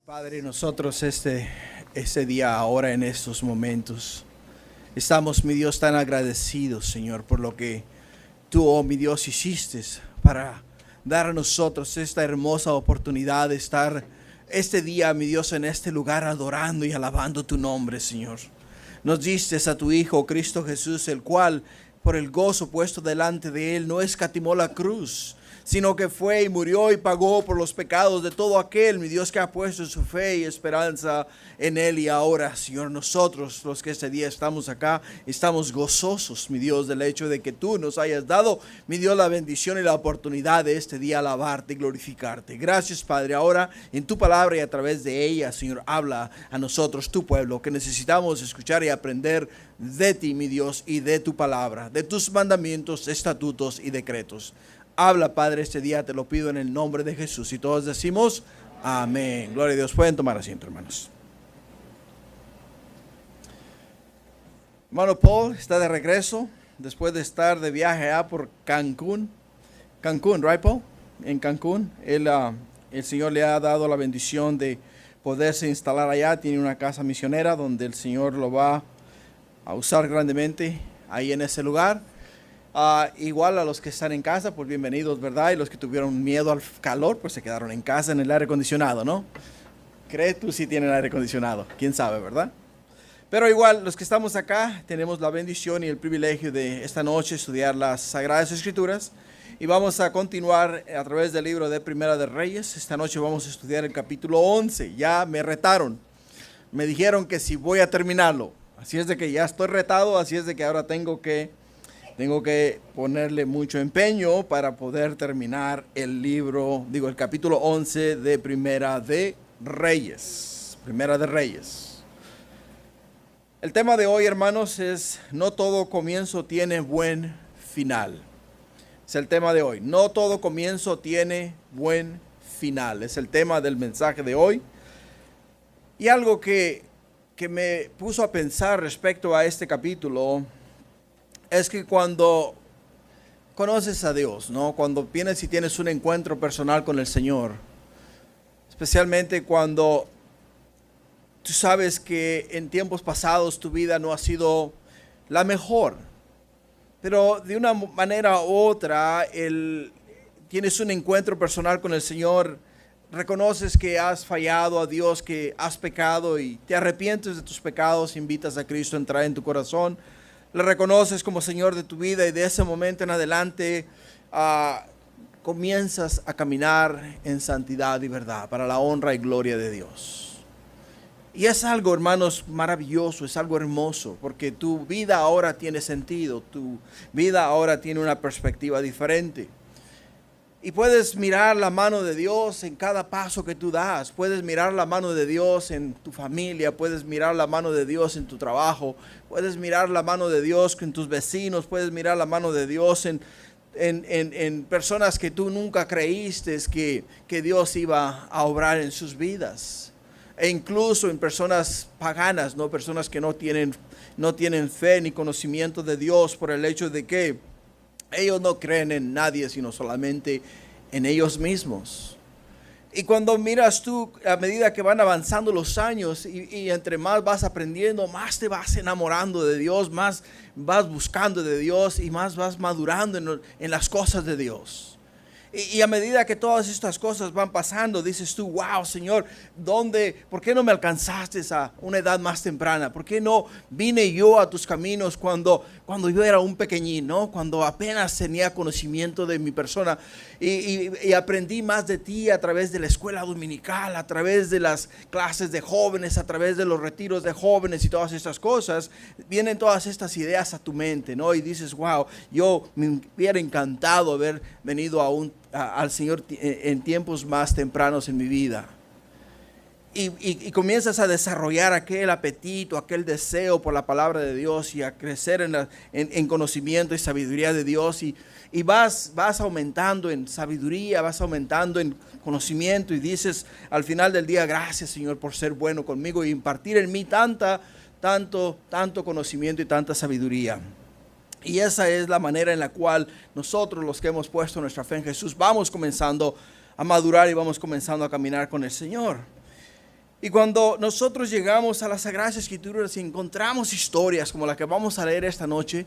Padre, nosotros este día, ahora en estos momentos, estamos, mi Dios, tan agradecidos, Señor, por lo que tú, oh mi Dios, hiciste para dar a nosotros esta hermosa oportunidad de estar este día, mi Dios, en este lugar adorando y alabando tu nombre, Señor. Nos diste a tu Hijo, Cristo Jesús, el cual, por el gozo puesto delante de él, no escatimó la cruz, sino que fue y murió y pagó por los pecados de todo aquel, mi Dios, que ha puesto su fe y esperanza en él. Y ahora, Señor, nosotros los que este día estamos acá, estamos gozosos, mi Dios, del hecho de que tú nos hayas dado, mi Dios, la bendición y la oportunidad de este día alabarte y glorificarte. Gracias, Padre. Ahora, en tu palabra y a través de ella, Señor, habla a nosotros, tu pueblo, que necesitamos escuchar y aprender de ti, mi Dios, y de tu palabra, de tus mandamientos, estatutos y decretos. Habla, Padre, este día te lo pido en el nombre de Jesús. Y todos decimos, amén. Gloria a Dios. Pueden tomar asiento, hermanos. Hermano Paul está de regreso después de estar de viaje allá por Cancún. Cancún, ¿right, Paul? En Cancún. El Señor le ha dado la bendición de poderse instalar allá. Tiene una casa misionera donde el Señor lo va a usar grandemente ahí en ese lugar. Igual a los que están en casa, pues bienvenidos, ¿verdad? Y los que tuvieron miedo al calor, pues se quedaron en casa en el aire acondicionado, ¿no? ¿Crees tú si tienen aire acondicionado? ¿Quién sabe, verdad? Pero igual, los que estamos acá, tenemos la bendición y el privilegio de esta noche estudiar las Sagradas Escrituras. Y vamos a continuar a través del libro de Primera de Reyes. Esta noche vamos a estudiar el capítulo 11. Ya me retaron. Me dijeron que si voy a terminarlo. Así es de que ya estoy retado, así es de que ahora tengo que ponerle mucho empeño para poder terminar el libro, el capítulo 11 de Primera de Reyes. Primera de Reyes. El tema de hoy, hermanos, es no todo comienzo tiene buen final. Es el tema de hoy. No todo comienzo tiene buen final. Es el tema del mensaje de hoy. Y algo que me puso a pensar respecto a este capítulo es que cuando conoces a Dios, ¿no? Cuando vienes y tienes un encuentro personal con el Señor, especialmente cuando tú sabes que en tiempos pasados tu vida no ha sido la mejor, pero de una manera u otra tienes un encuentro personal con el Señor, reconoces que has fallado a Dios, que has pecado y te arrepientes de tus pecados, invitas a Cristo a entrar en tu corazón, le reconoces como Señor de tu vida y de ese momento en adelante comienzas a caminar en santidad y verdad para la honra y gloria de Dios. Y es algo, hermanos, maravilloso, es algo hermoso, porque tu vida ahora tiene sentido, tu vida ahora tiene una perspectiva diferente. Y puedes mirar la mano de Dios en cada paso que tú das. Puedes mirar la mano de Dios en tu familia. Puedes mirar la mano de Dios en tu trabajo. Puedes mirar la mano de Dios en tus vecinos. Puedes mirar la mano de Dios en personas que tú nunca creíste que Dios iba a obrar en sus vidas. E incluso en personas paganas, ¿no? Personas que no tienen fe ni conocimiento de Dios por el hecho de que ellos no creen en nadie, sino solamente en ellos mismos. Y cuando miras tú, a medida que van avanzando los años y entre más vas aprendiendo, más te vas enamorando de Dios, más vas buscando de Dios y más vas madurando en las cosas de Dios. Y a medida que todas estas cosas van pasando, dices tú, wow, Señor, ¿por qué no me alcanzaste a una edad más temprana? ¿Por qué no vine yo a tus caminos cuando yo era un pequeñín, ¿no? Cuando apenas tenía conocimiento de mi persona y aprendí más de ti a través de la escuela dominical, a través de las clases de jóvenes, a través de los retiros de jóvenes y todas estas cosas? Vienen todas estas ideas a tu mente, ¿no? Y dices, wow, yo me hubiera encantado haber venido al Señor en tiempos más tempranos en mi vida. Y comienzas a desarrollar aquel apetito, aquel deseo por la palabra de Dios y a crecer en conocimiento y sabiduría de Dios y vas aumentando en sabiduría, vas aumentando en conocimiento y dices al final del día, gracias, Señor, por ser bueno conmigo y impartir en mí tanto conocimiento y tanta sabiduría. Y esa es la manera en la cual nosotros, los que hemos puesto nuestra fe en Jesús, vamos comenzando a madurar y vamos comenzando a caminar con el Señor. Y cuando nosotros llegamos a las Sagradas Escrituras y encontramos historias como la que vamos a leer esta noche,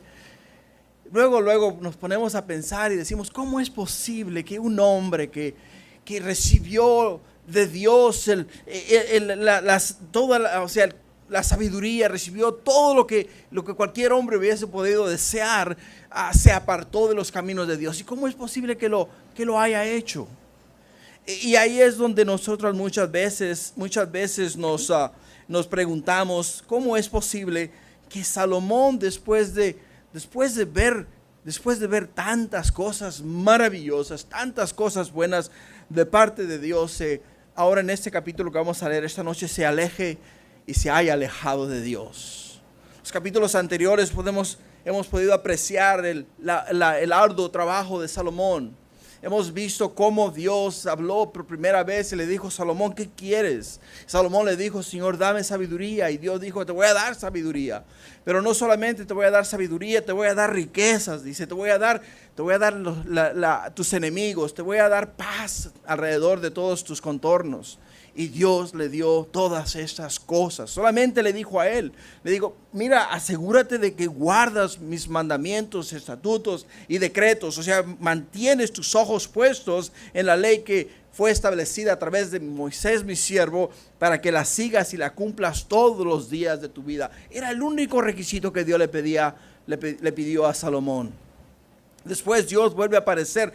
luego nos ponemos a pensar y decimos, ¿cómo es posible que un hombre que recibió de Dios la sabiduría, recibió todo lo que cualquier hombre hubiese podido desear, se apartó de los caminos de Dios? ¿Y cómo es posible que lo haya hecho? Y ahí es donde nosotros muchas veces nos preguntamos, ¿cómo es posible que Salomón, después de ver tantas cosas maravillosas, tantas cosas buenas de parte de Dios, ahora en este capítulo que vamos a leer esta noche, se aleje y se haya alejado de Dios? Los capítulos anteriores hemos podido apreciar el arduo trabajo de Salomón. Hemos visto cómo Dios habló por primera vez y le dijo: Salomón, ¿qué quieres? Salomón le dijo: Señor, dame sabiduría. Y Dios dijo: te voy a dar sabiduría. Pero no solamente te voy a dar sabiduría, te voy a dar riquezas. Dice: te voy a dar tus enemigos, te voy a dar paz alrededor de todos tus contornos. Y Dios le dio todas estas cosas. Solamente le dijo a él, le digo: mira, asegúrate de que guardas mis mandamientos, estatutos y decretos. O sea, mantienes tus ojos puestos en la ley que fue establecida a través de Moisés, mi siervo, para que la sigas y la cumplas todos los días de tu vida. Era el único requisito que Dios le pidió a Salomón. Después Dios vuelve a aparecer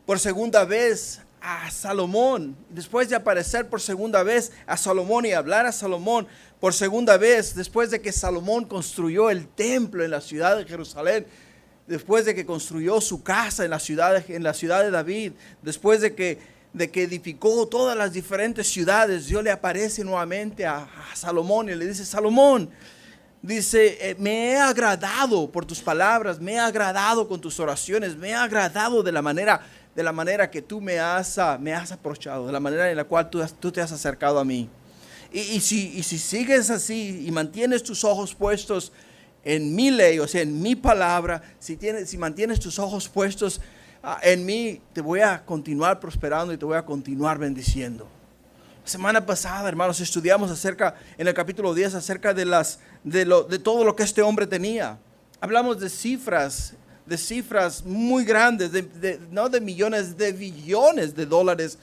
por segunda vez a Salomón. Después de aparecer por segunda vez a Salomón y hablar a Salomón por segunda vez, después de que Salomón construyó el templo en la ciudad de Jerusalén, después de que construyó su casa en la ciudad de David, después de que edificó todas las diferentes ciudades, Dios le aparece nuevamente a Salomón y le dice: Salomón, dice, me he agradado por tus palabras, me he agradado con tus oraciones, me he agradado de la manera que tú me has approachado, de la manera en la cual tú te has acercado a mí. Y si sigues así y mantienes tus ojos puestos en mi ley, o sea, en mi palabra, si mantienes tus ojos puestos en mí, te voy a continuar prosperando y te voy a continuar bendiciendo. La semana pasada, hermanos, estudiamos en el capítulo 10 acerca de todo lo que este hombre tenía. Hablamos de cifras muy grandes, no de millones, de billones de dólares,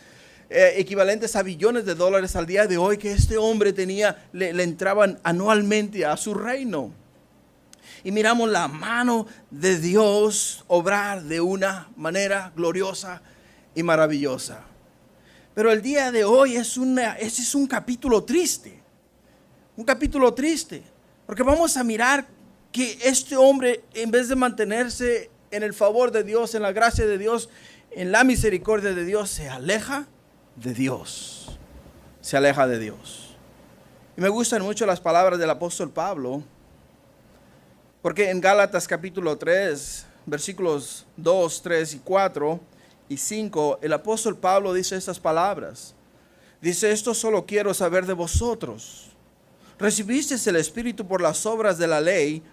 equivalentes a billones de dólares al día de hoy, que este hombre tenía, le entraban anualmente a su reino. Y miramos la mano de Dios obrar de una manera gloriosa y maravillosa. Pero el día de hoy es un capítulo triste. Un capítulo triste. Porque vamos a mirar que este hombre, en vez de mantenerse en el favor de Dios, en la gracia de Dios, en la misericordia de Dios, se aleja de Dios. Se aleja de Dios. Y me gustan mucho las palabras del apóstol Pablo, porque en Gálatas capítulo 3, versículos 2, 3 y 4 y 5, el apóstol Pablo dice estas palabras. Dice: esto solo quiero saber de vosotros. ¿Recibisteis el Espíritu por las obras de la ley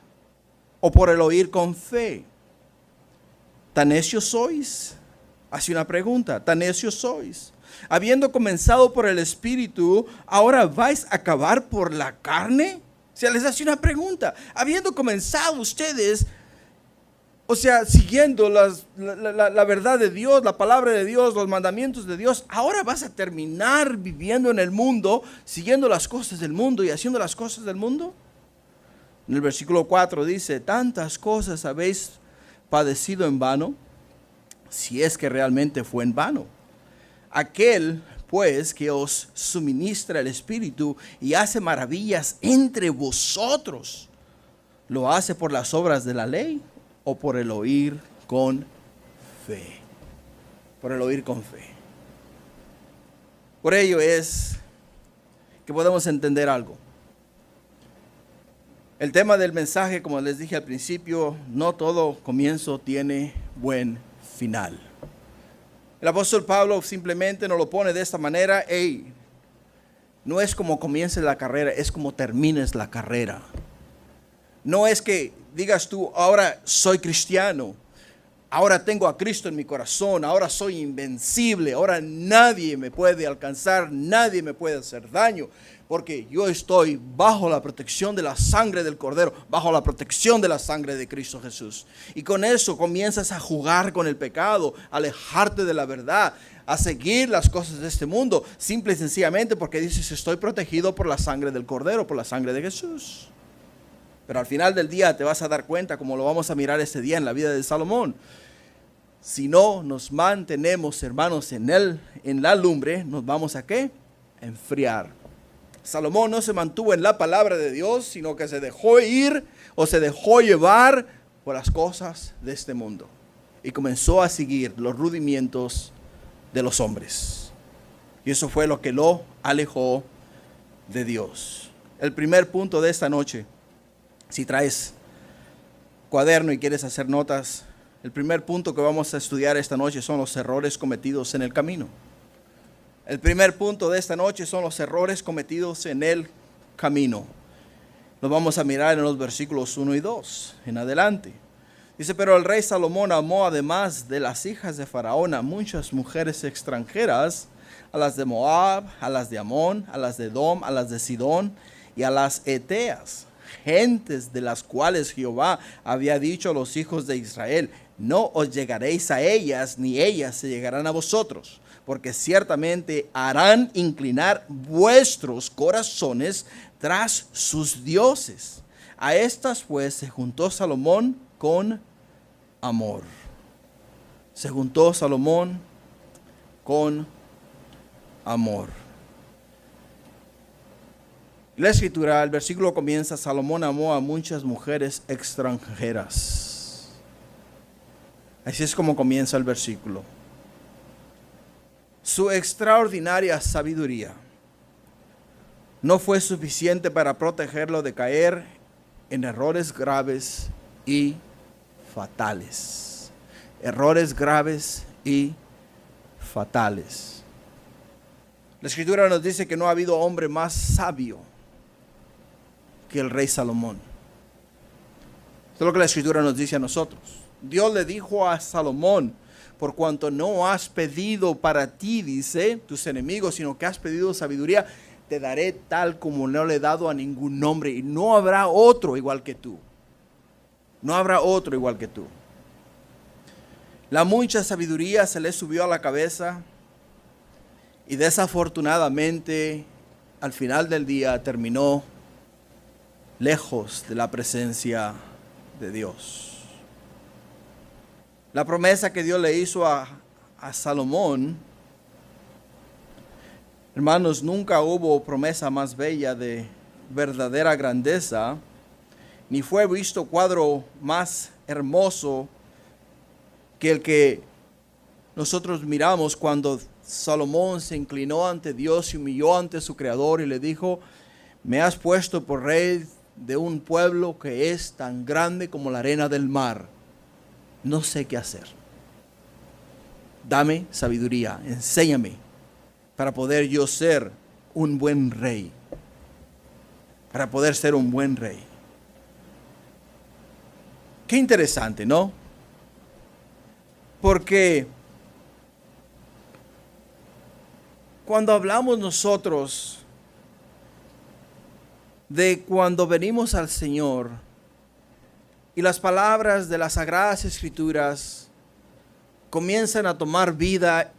o por el oír con fe? ¿Tan necios sois? Hace una pregunta. ¿Tan necios sois? Habiendo comenzado por el Espíritu, ¿ahora vais a acabar por la carne? O sea, les hace una pregunta. Habiendo comenzado ustedes, o sea, siguiendo la verdad de Dios, la palabra de Dios, los mandamientos de Dios, ¿ahora vas a terminar viviendo en el mundo, siguiendo las cosas del mundo y haciendo las cosas del mundo? En el versículo 4 dice: tantas cosas habéis padecido en vano, si es que realmente fue en vano. Aquel pues que os suministra el Espíritu y hace maravillas entre vosotros, ¿lo hace por las obras de la ley o por el oír con fe? Por el oír con fe. Por ello es que podemos entender algo. El tema del mensaje, como les dije al principio, no todo comienzo tiene buen final. El apóstol Pablo simplemente nos lo pone de esta manera: no es como comiences la carrera, es como termines la carrera. No es que digas tú: ahora soy cristiano, Ahora tengo a Cristo en mi corazón, ahora soy invencible, ahora nadie me puede alcanzar, nadie me puede hacer daño, porque yo estoy bajo la protección de la sangre del Cordero, bajo la protección de la sangre de Cristo Jesús. Y con eso comienzas a jugar con el pecado, a alejarte de la verdad, a seguir las cosas de este mundo, simple y sencillamente porque dices, estoy protegido por la sangre del Cordero, por la sangre de Jesús. Pero al final del día te vas a dar cuenta, como lo vamos a mirar este día en la vida de Salomón, si no nos mantenemos, hermanos, en la lumbre, nos vamos a ¿qué? A enfriar. Salomón no se mantuvo en la palabra de Dios, sino que se dejó ir o se dejó llevar por las cosas de este mundo. Y comenzó a seguir los rudimientos de los hombres. Y eso fue lo que lo alejó de Dios. El primer punto de esta noche, si traes cuaderno y quieres hacer notas, el primer punto que vamos a estudiar esta noche son los errores cometidos en el camino. El primer punto de esta noche son los errores cometidos en el camino. Lo vamos a mirar en los versículos 1 y 2 en adelante. Dice, pero el rey Salomón amó además de las hijas de Faraón a muchas mujeres extranjeras, a las de Moab, a las de Amón, a las de Edom, a las de Sidón y a las Eteas, gentes de las cuales Jehová había dicho a los hijos de Israel, no os llegaréis a ellas, ni ellas se llegarán a vosotros, porque ciertamente harán inclinar vuestros corazones tras sus dioses. A estas pues se juntó Salomón con amor. Se juntó Salomón con amor. La escritura, el versículo comienza, Salomón amó a muchas mujeres extranjeras. Así es como comienza el versículo. Su extraordinaria sabiduría no fue suficiente para protegerlo de caer en errores graves y fatales. Errores graves y fatales. La escritura nos dice que no ha habido hombre más sabio que el rey Salomón. Esto es lo que la escritura nos dice a nosotros. Dios le dijo a Salomón, por cuanto no has pedido para ti, dice, tus enemigos, sino que has pedido sabiduría, te daré tal como no le he dado a ningún hombre, y no habrá otro igual que tú. No habrá otro igual que tú. La mucha sabiduría se le subió a la cabeza y desafortunadamente al final del día terminó lejos de la presencia de Dios. La promesa que Dios le hizo a Salomón, hermanos, nunca hubo promesa más bella de verdadera grandeza, ni fue visto cuadro más hermoso que el que nosotros miramos cuando Salomón se inclinó ante Dios y humilló ante su Creador y le dijo, me has puesto por rey de un pueblo que es tan grande como la arena del mar. No sé qué hacer. Dame sabiduría, enséñame para poder yo ser un buen rey. Para poder ser un buen rey. Qué interesante, ¿no? Porque cuando hablamos nosotros de cuando venimos al Señor y las palabras de las Sagradas Escrituras comienzan a tomar vida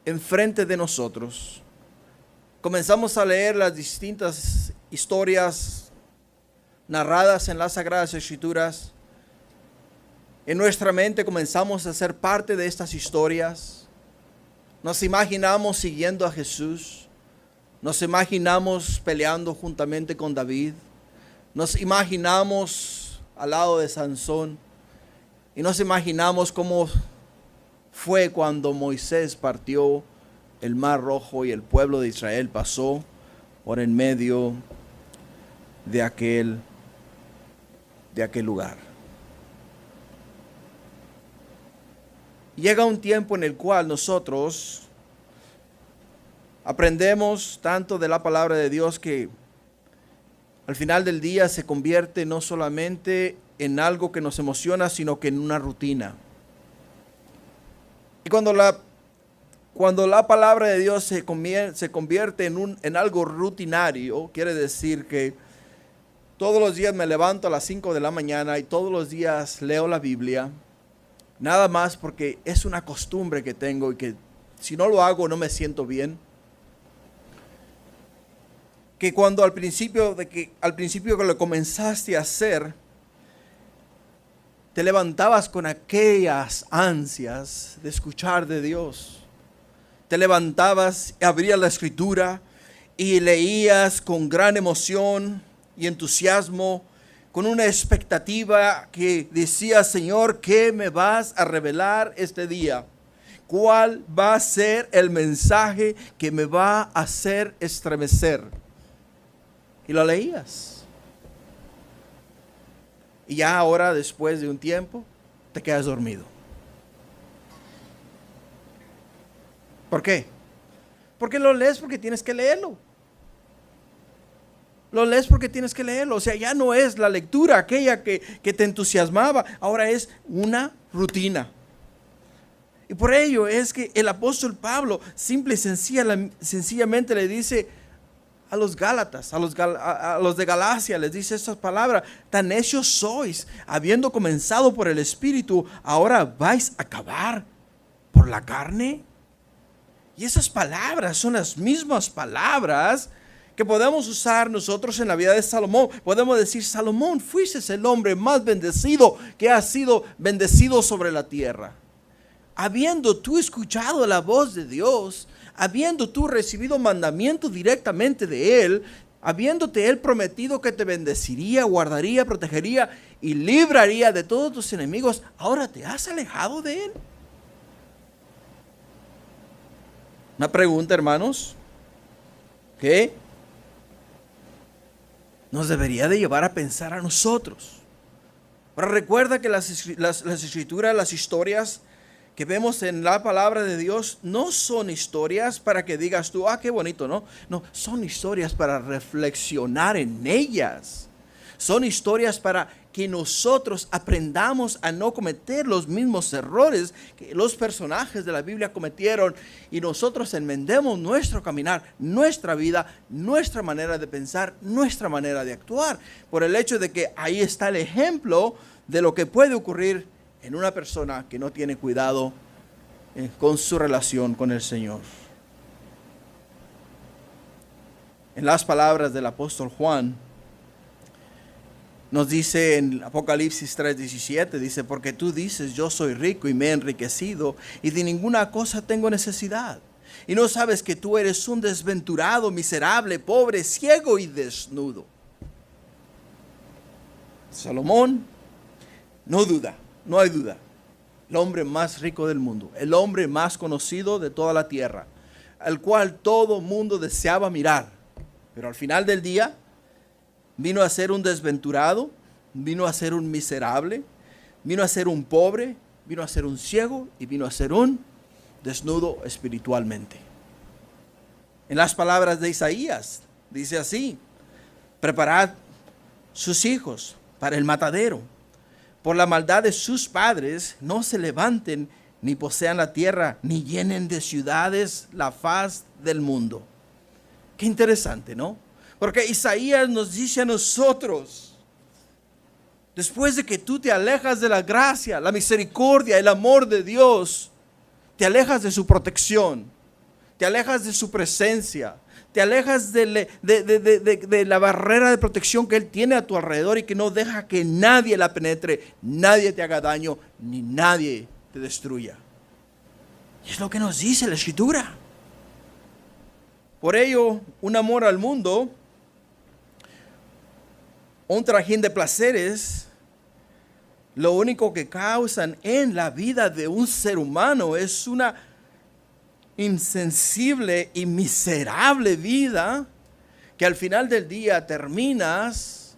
enfrente de nosotros, comenzamos a leer las distintas historias narradas en las Sagradas Escrituras. En nuestra mente comenzamos a ser parte de estas historias. Nos imaginamos siguiendo a Jesús. Nos imaginamos peleando juntamente con David. Nos imaginamos al lado de Sansón. Y nos imaginamos cómo fue cuando Moisés partió el Mar Rojo y el pueblo de Israel pasó por en medio de aquel lugar. Llega un tiempo en el cual nosotros aprendemos tanto de la palabra de Dios que al final del día se convierte no solamente en algo que nos emociona, sino que en una rutina. Y cuando la palabra de Dios se convierte en algo rutinario, quiere decir que todos los días me levanto a las 5 de la mañana y todos los días leo la Biblia, nada más porque es una costumbre que tengo y que si no lo hago no me siento bien. Que cuando al principio que lo comenzaste a hacer, te levantabas con aquellas ansias de escuchar de Dios. Te levantabas, abrías la escritura y leías con gran emoción y entusiasmo, con una expectativa que decía: Señor, ¿qué me vas a revelar este día? ¿Cuál va a ser el mensaje que me va a hacer estremecer? Y lo leías. Y ya ahora, después de un tiempo, te quedas dormido. ¿Por qué? Porque lo lees porque tienes que leerlo. Lo lees porque tienes que leerlo. O sea, ya no es la lectura aquella que te entusiasmaba. Ahora es una rutina. Y por ello es que el apóstol Pablo simple y sencillamente le dice a los Gálatas, a los de Galacia, les dice estas palabras: tan necios sois, habiendo comenzado por el Espíritu, ahora vais a acabar por la carne. Y esas palabras son las mismas palabras que podemos usar nosotros en la vida de Salomón. Podemos decir: Salomón, fuiste el hombre más bendecido que ha sido bendecido sobre la tierra. Habiendo tú escuchado la voz de Dios, habiendo tú recibido mandamiento directamente de Él, habiéndote Él prometido que te bendeciría, guardaría, protegería y libraría de todos tus enemigos, ahora te has alejado de Él. Una pregunta, hermanos, que nos debería de llevar a pensar a nosotros. Pero recuerda que las escrituras, las historias que vemos en la palabra de Dios no son historias para que digas tú: qué bonito, ¿no? No, son historias para reflexionar en ellas. Son historias para que nosotros aprendamos a no cometer los mismos errores que los personajes de la Biblia cometieron y nosotros enmendemos nuestro caminar, nuestra vida, nuestra manera de pensar, nuestra manera de actuar, por el hecho de que ahí está el ejemplo de lo que puede ocurrir en una persona que no tiene cuidado con su relación con el Señor. En las palabras del apóstol Juan, nos dice en Apocalipsis 3:17, dice: porque tú dices: yo soy rico y me he enriquecido y de ninguna cosa tengo necesidad, y no sabes que tú eres un desventurado, miserable, pobre, ciego y desnudo. Salomón, no hay duda, el hombre más rico del mundo, el hombre más conocido de toda la tierra, al cual todo mundo deseaba mirar, pero al final del día vino a ser un desventurado, vino a ser un miserable, vino a ser un pobre, vino a ser un ciego y vino a ser un desnudo espiritualmente. En las palabras de Isaías dice así: preparad sus hijos para el matadero, por la maldad de sus padres no se levanten ni posean la tierra, ni llenen de ciudades la faz del mundo. Qué interesante, ¿no? Porque Isaías nos dice a nosotros: después de que tú te alejas de la gracia, la misericordia, el amor de Dios, te alejas de su protección, te alejas de su presencia, te alejas de la barrera de protección que Él tiene a tu alrededor y que no deja que nadie la penetre, nadie te haga daño, ni nadie te destruya. Y es lo que nos dice la Escritura. Por ello, un amor al mundo, un trajín de placeres, lo único que causan en la vida de un ser humano es una insensible y miserable vida que al final del día terminas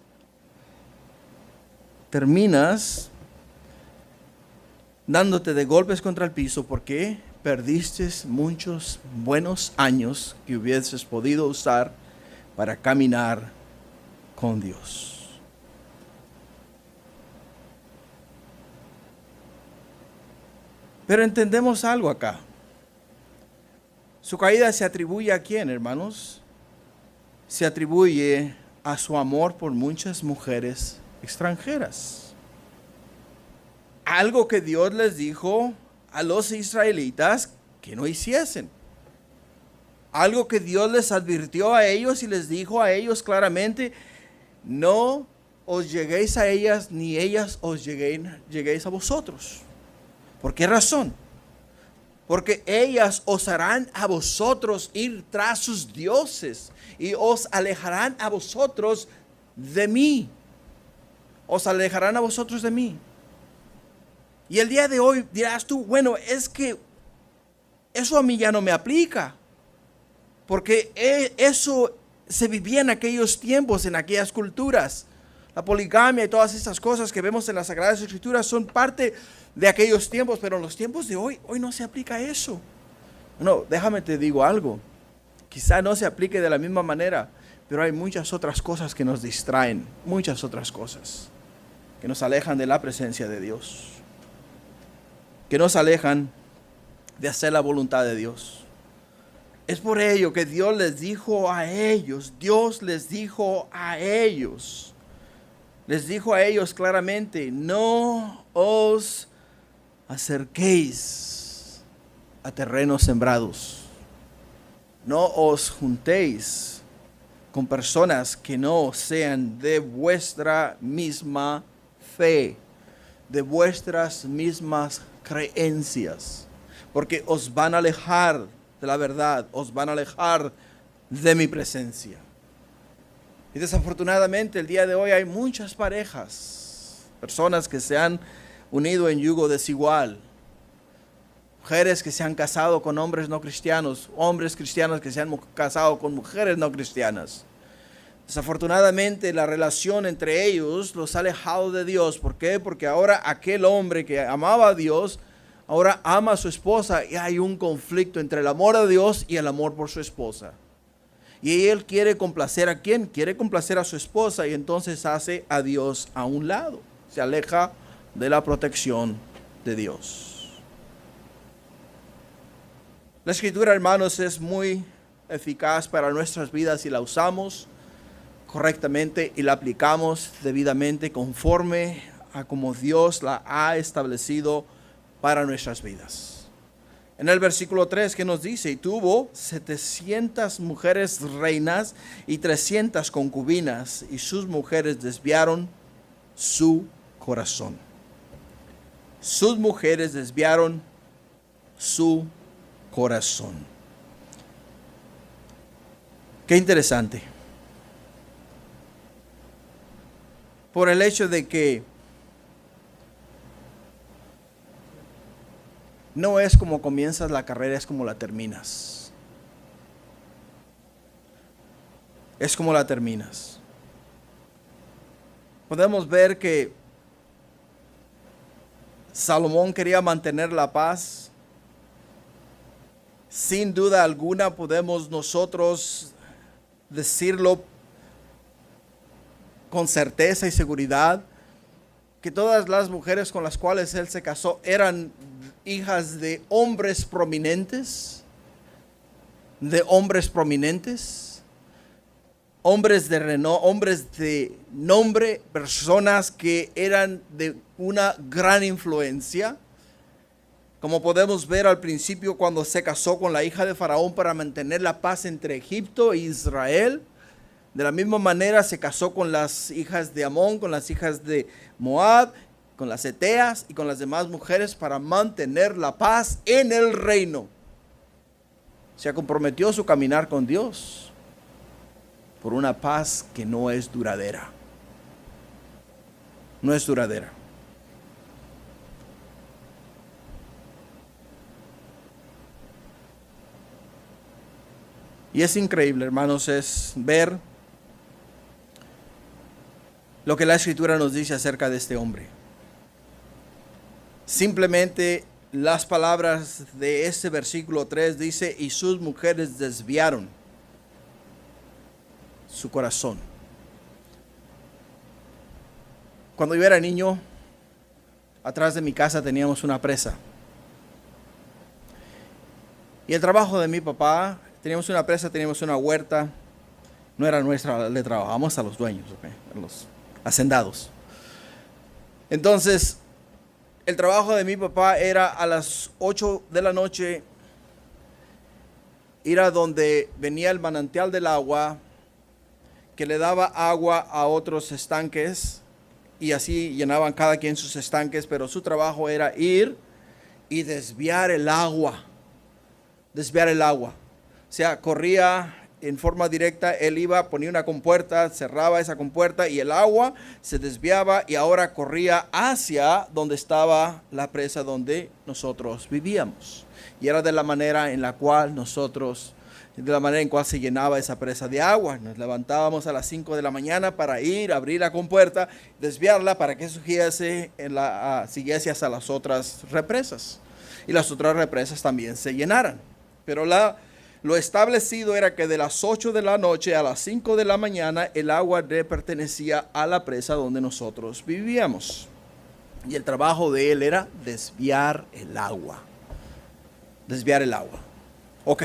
dándote de golpes contra el piso porque perdiste muchos buenos años que hubieses podido usar para caminar con Dios. Pero entendemos algo acá. Su caída se atribuye ¿a quién, hermanos? Se atribuye a su amor por muchas mujeres extranjeras. Algo que Dios les dijo a los israelitas que no hiciesen. Algo que Dios les advirtió a ellos y les dijo a ellos claramente: no os lleguéis a ellas, ni ellas os lleguéis a vosotros. ¿Por qué razón? Porque ellas os harán a vosotros ir tras sus dioses y os alejarán a vosotros de mí. Os alejarán a vosotros de mí. Y el día de hoy dirás tú: bueno, es que eso a mí ya no me aplica. Porque eso se vivía en aquellos tiempos, en aquellas culturas. La poligamia y todas estas cosas que vemos en las Sagradas Escrituras son parte de aquellos tiempos, pero en los tiempos de hoy no se aplica eso. No, déjame te digo algo. Quizá no se aplique de la misma manera, pero hay muchas otras cosas que nos distraen, muchas otras cosas que nos alejan de la presencia de Dios, que nos alejan de hacer la voluntad de Dios. Es por ello que Dios les dijo a ellos claramente: no os acerquéis a terrenos sembrados, no os juntéis con personas que no sean de vuestra misma fe, de vuestras mismas creencias, porque os van a alejar de la verdad, os van a alejar de mi presencia. Y desafortunadamente el día de hoy hay muchas parejas, personas que se han unido en yugo desigual, mujeres que se han casado con hombres no cristianos, hombres cristianos que se han casado con mujeres no cristianas. Desafortunadamente la relación entre ellos los ha alejado de Dios. ¿Por qué? Porque ahora aquel hombre que amaba a Dios ahora ama a su esposa y hay un conflicto entre el amor a Dios y el amor por su esposa. Y él quiere complacer ¿a quién? Quiere complacer a su esposa, y entonces hace a Dios a un lado. Se aleja de la protección de Dios. La Escritura, hermanos, es muy eficaz para nuestras vidas si la usamos correctamente y la aplicamos debidamente conforme a como Dios la ha establecido para nuestras vidas. En el versículo 3 que nos dice: y tuvo 700 mujeres reinas y 300 concubinas, y sus mujeres desviaron su corazón. Sus mujeres desviaron su corazón. Qué interesante. Por el hecho de que no es como comienzas la carrera, es como la terminas. Es como la terminas. Podemos ver que Salomón quería mantener la paz. Sin duda alguna podemos nosotros decirlo con certeza y seguridad, que todas las mujeres con las cuales él se casó eran hijas de hombres prominentes, hombres de renombre, hombres de nombre, personas que eran de una gran influencia. Como podemos ver al principio, cuando se casó con la hija de Faraón para mantener la paz entre Egipto e Israel, de la misma manera se casó con las hijas de Amón, con las hijas de Moab, con las Eteas y con las demás mujeres para mantener la paz en el reino. Se comprometió su caminar con Dios por una paz que no es duradera. No es duradera. Y es increíble, hermanos, es ver lo que la Escritura nos dice acerca de este hombre. Simplemente las palabras de este versículo 3 dice: y sus mujeres desviaron su corazón. Cuando yo era niño, atrás de mi casa teníamos una presa. Y el trabajo de mi papá, teníamos una presa, teníamos una huerta, no era nuestra, le trabajábamos a los dueños, ¿okay? A los hacendados. Entonces, el trabajo de mi papá era a las 8 de la noche ir a donde venía el manantial del agua, que le daba agua a otros estanques, y así llenaban cada quien sus estanques, pero su trabajo era ir y desviar el agua. Desviar el agua. O sea, corría en forma directa, él iba, ponía una compuerta, cerraba esa compuerta y el agua se desviaba y ahora corría hacia donde estaba la presa donde nosotros vivíamos. Y era de la manera en la cual se llenaba esa presa de agua. Nos levantábamos a las 5 de la mañana para ir, abrir la compuerta, desviarla para que siguiese hacia las otras represas. Y las otras represas también se llenaran. Pero lo establecido era que de las 8 de la noche a las 5 de la mañana el agua le pertenecía a la presa donde nosotros vivíamos. Y el trabajo de él era desviar el agua. Desviar el agua. Ok.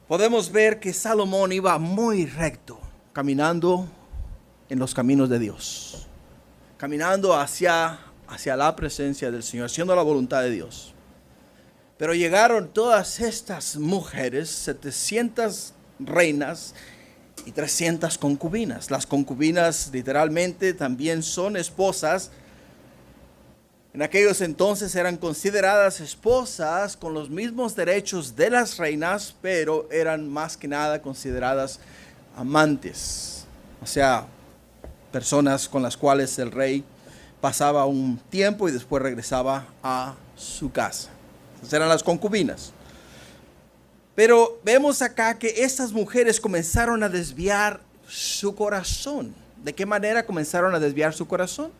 Podemos ver que Salomón iba muy recto, caminando en los caminos de Dios. Caminando hacia la presencia del Señor, haciendo la voluntad de Dios. Pero llegaron todas estas mujeres, 700 reinas y 300 concubinas. Las concubinas literalmente también son esposas. En aquellos entonces eran consideradas esposas con los mismos derechos de las reinas, pero eran más que nada consideradas amantes. O sea, personas con las cuales el rey pasaba un tiempo y después regresaba a su casa. Esas eran las concubinas. Pero vemos acá que estas mujeres comenzaron a desviar su corazón. ¿De qué manera comenzaron a desviar su corazón?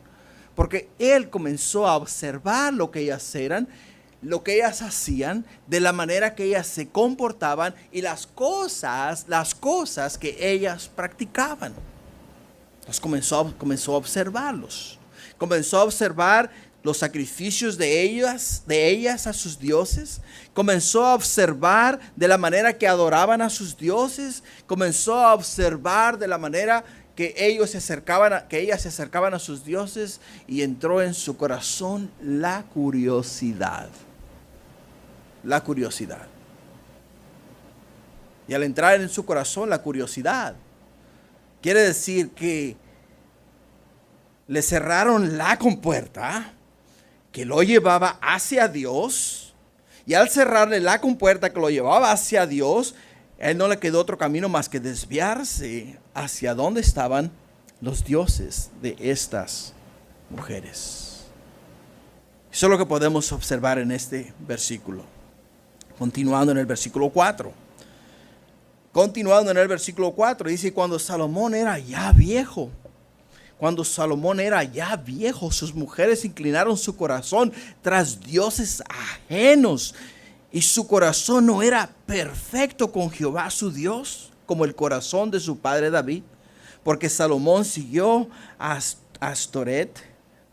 Porque él comenzó a observar lo que ellas eran, lo que ellas hacían, de la manera que ellas se comportaban y las cosas que ellas practicaban. Entonces comenzó a observarlos. Comenzó a observar los sacrificios de ellas a sus dioses. Comenzó a observar de la manera que adoraban a sus dioses. Comenzó a observar de la manera que ellas se acercaban a sus dioses, y entró en su corazón la curiosidad. La curiosidad. Y al entrar en su corazón la curiosidad, quiere decir que le cerraron la compuerta que lo llevaba hacia Dios, y al cerrarle la compuerta que lo llevaba hacia Dios, a él no le quedó otro camino más que desviarse hacia donde estaban los dioses de estas mujeres. Eso es lo que podemos observar en este versículo. Continuando en el versículo 4. Continuando en el versículo 4, dice: cuando Salomón era ya viejo, sus mujeres inclinaron su corazón tras dioses ajenos, y su corazón no era perfecto con Jehová su Dios, como el corazón de su padre David, porque Salomón siguió a Astoret,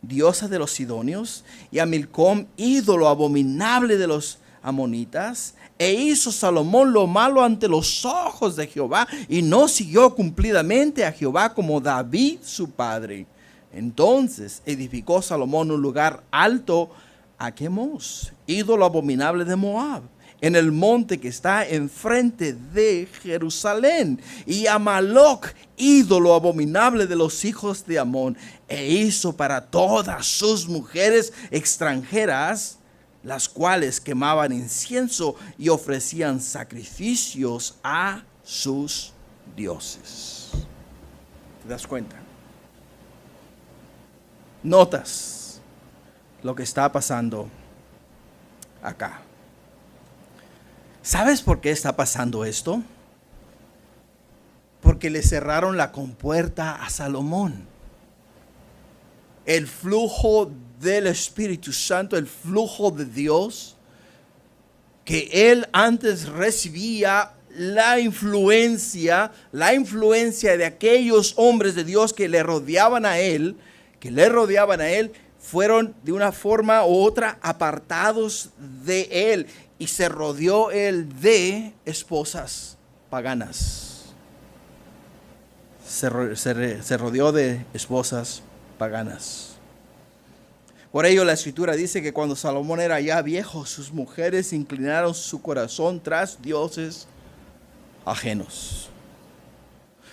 diosa de los sidonios, y a Milcom, ídolo abominable de los amonitas. E hizo Salomón lo malo ante los ojos de Jehová, y no siguió cumplidamente a Jehová como David su padre. Entonces edificó Salomón un lugar alto a Quemos, ídolo abominable de Moab, en el monte que está enfrente de Jerusalén, y a Maloc, ídolo abominable de los hijos de Amón. E hizo para todas sus mujeres extranjeras, las cuales quemaban incienso y ofrecían sacrificios a sus dioses. ¿Te das cuenta? Notas lo que está pasando acá. ¿Sabes por qué está pasando esto? Porque le cerraron la compuerta a Salomón. El flujo del Espíritu Santo, el flujo de Dios, que él antes recibía, la influencia de aquellos hombres de Dios que le rodeaban a él, fueron de una forma u otra apartados de él. y se rodeó él de esposas paganas. Se rodeó de esposas paganas. Por ello la escritura dice que cuando Salomón era ya viejo, sus mujeres inclinaron su corazón tras dioses ajenos.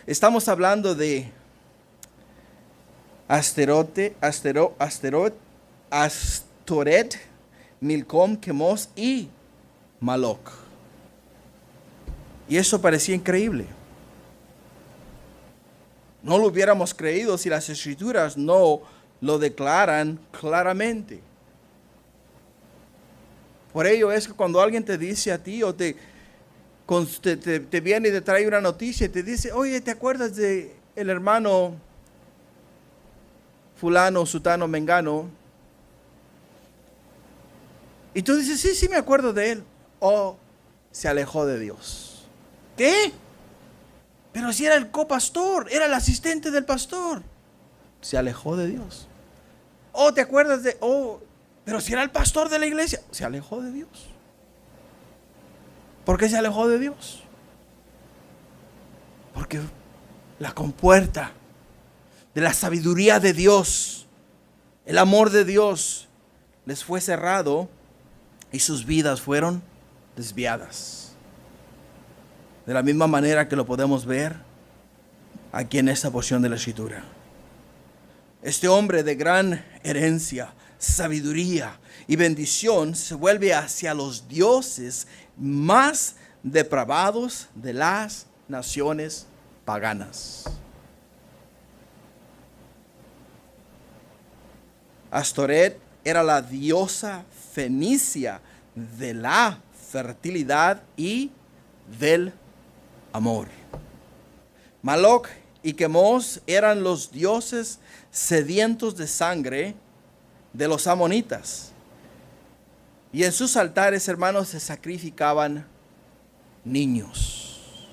Estamos hablando de Astoret, Milcom, Quemos y Maloc. Y eso parecía increíble. No lo hubiéramos creído si las escrituras no lo declaran claramente. Por ello es que cuando alguien te dice a ti o te viene y te trae una noticia y te dice, oye, ¿te acuerdas de el hermano fulano, sutano, mengano? Y tú dices, sí me acuerdo de él. O se alejó de Dios. ¿Qué? Pero si era el copastor, era el asistente del pastor. Se alejó de Dios. Oh, ¿te acuerdas de? Oh, pero si era el pastor de la iglesia. Se alejó de Dios. ¿Por qué se alejó de Dios? Porque la compuerta de la sabiduría de Dios, el amor de Dios, les fue cerrado y sus vidas fueron desviadas. De la misma manera que lo podemos ver aquí en esta porción de la escritura. Este hombre de gran herencia, sabiduría y bendición se vuelve hacia los dioses más depravados de las naciones paganas. Astoret era la diosa fenicia de la fertilidad y del amor. Maloc y Quemos eran los dioses sedientos de sangre de los amonitas. Y en sus altares, hermanos, se sacrificaban niños.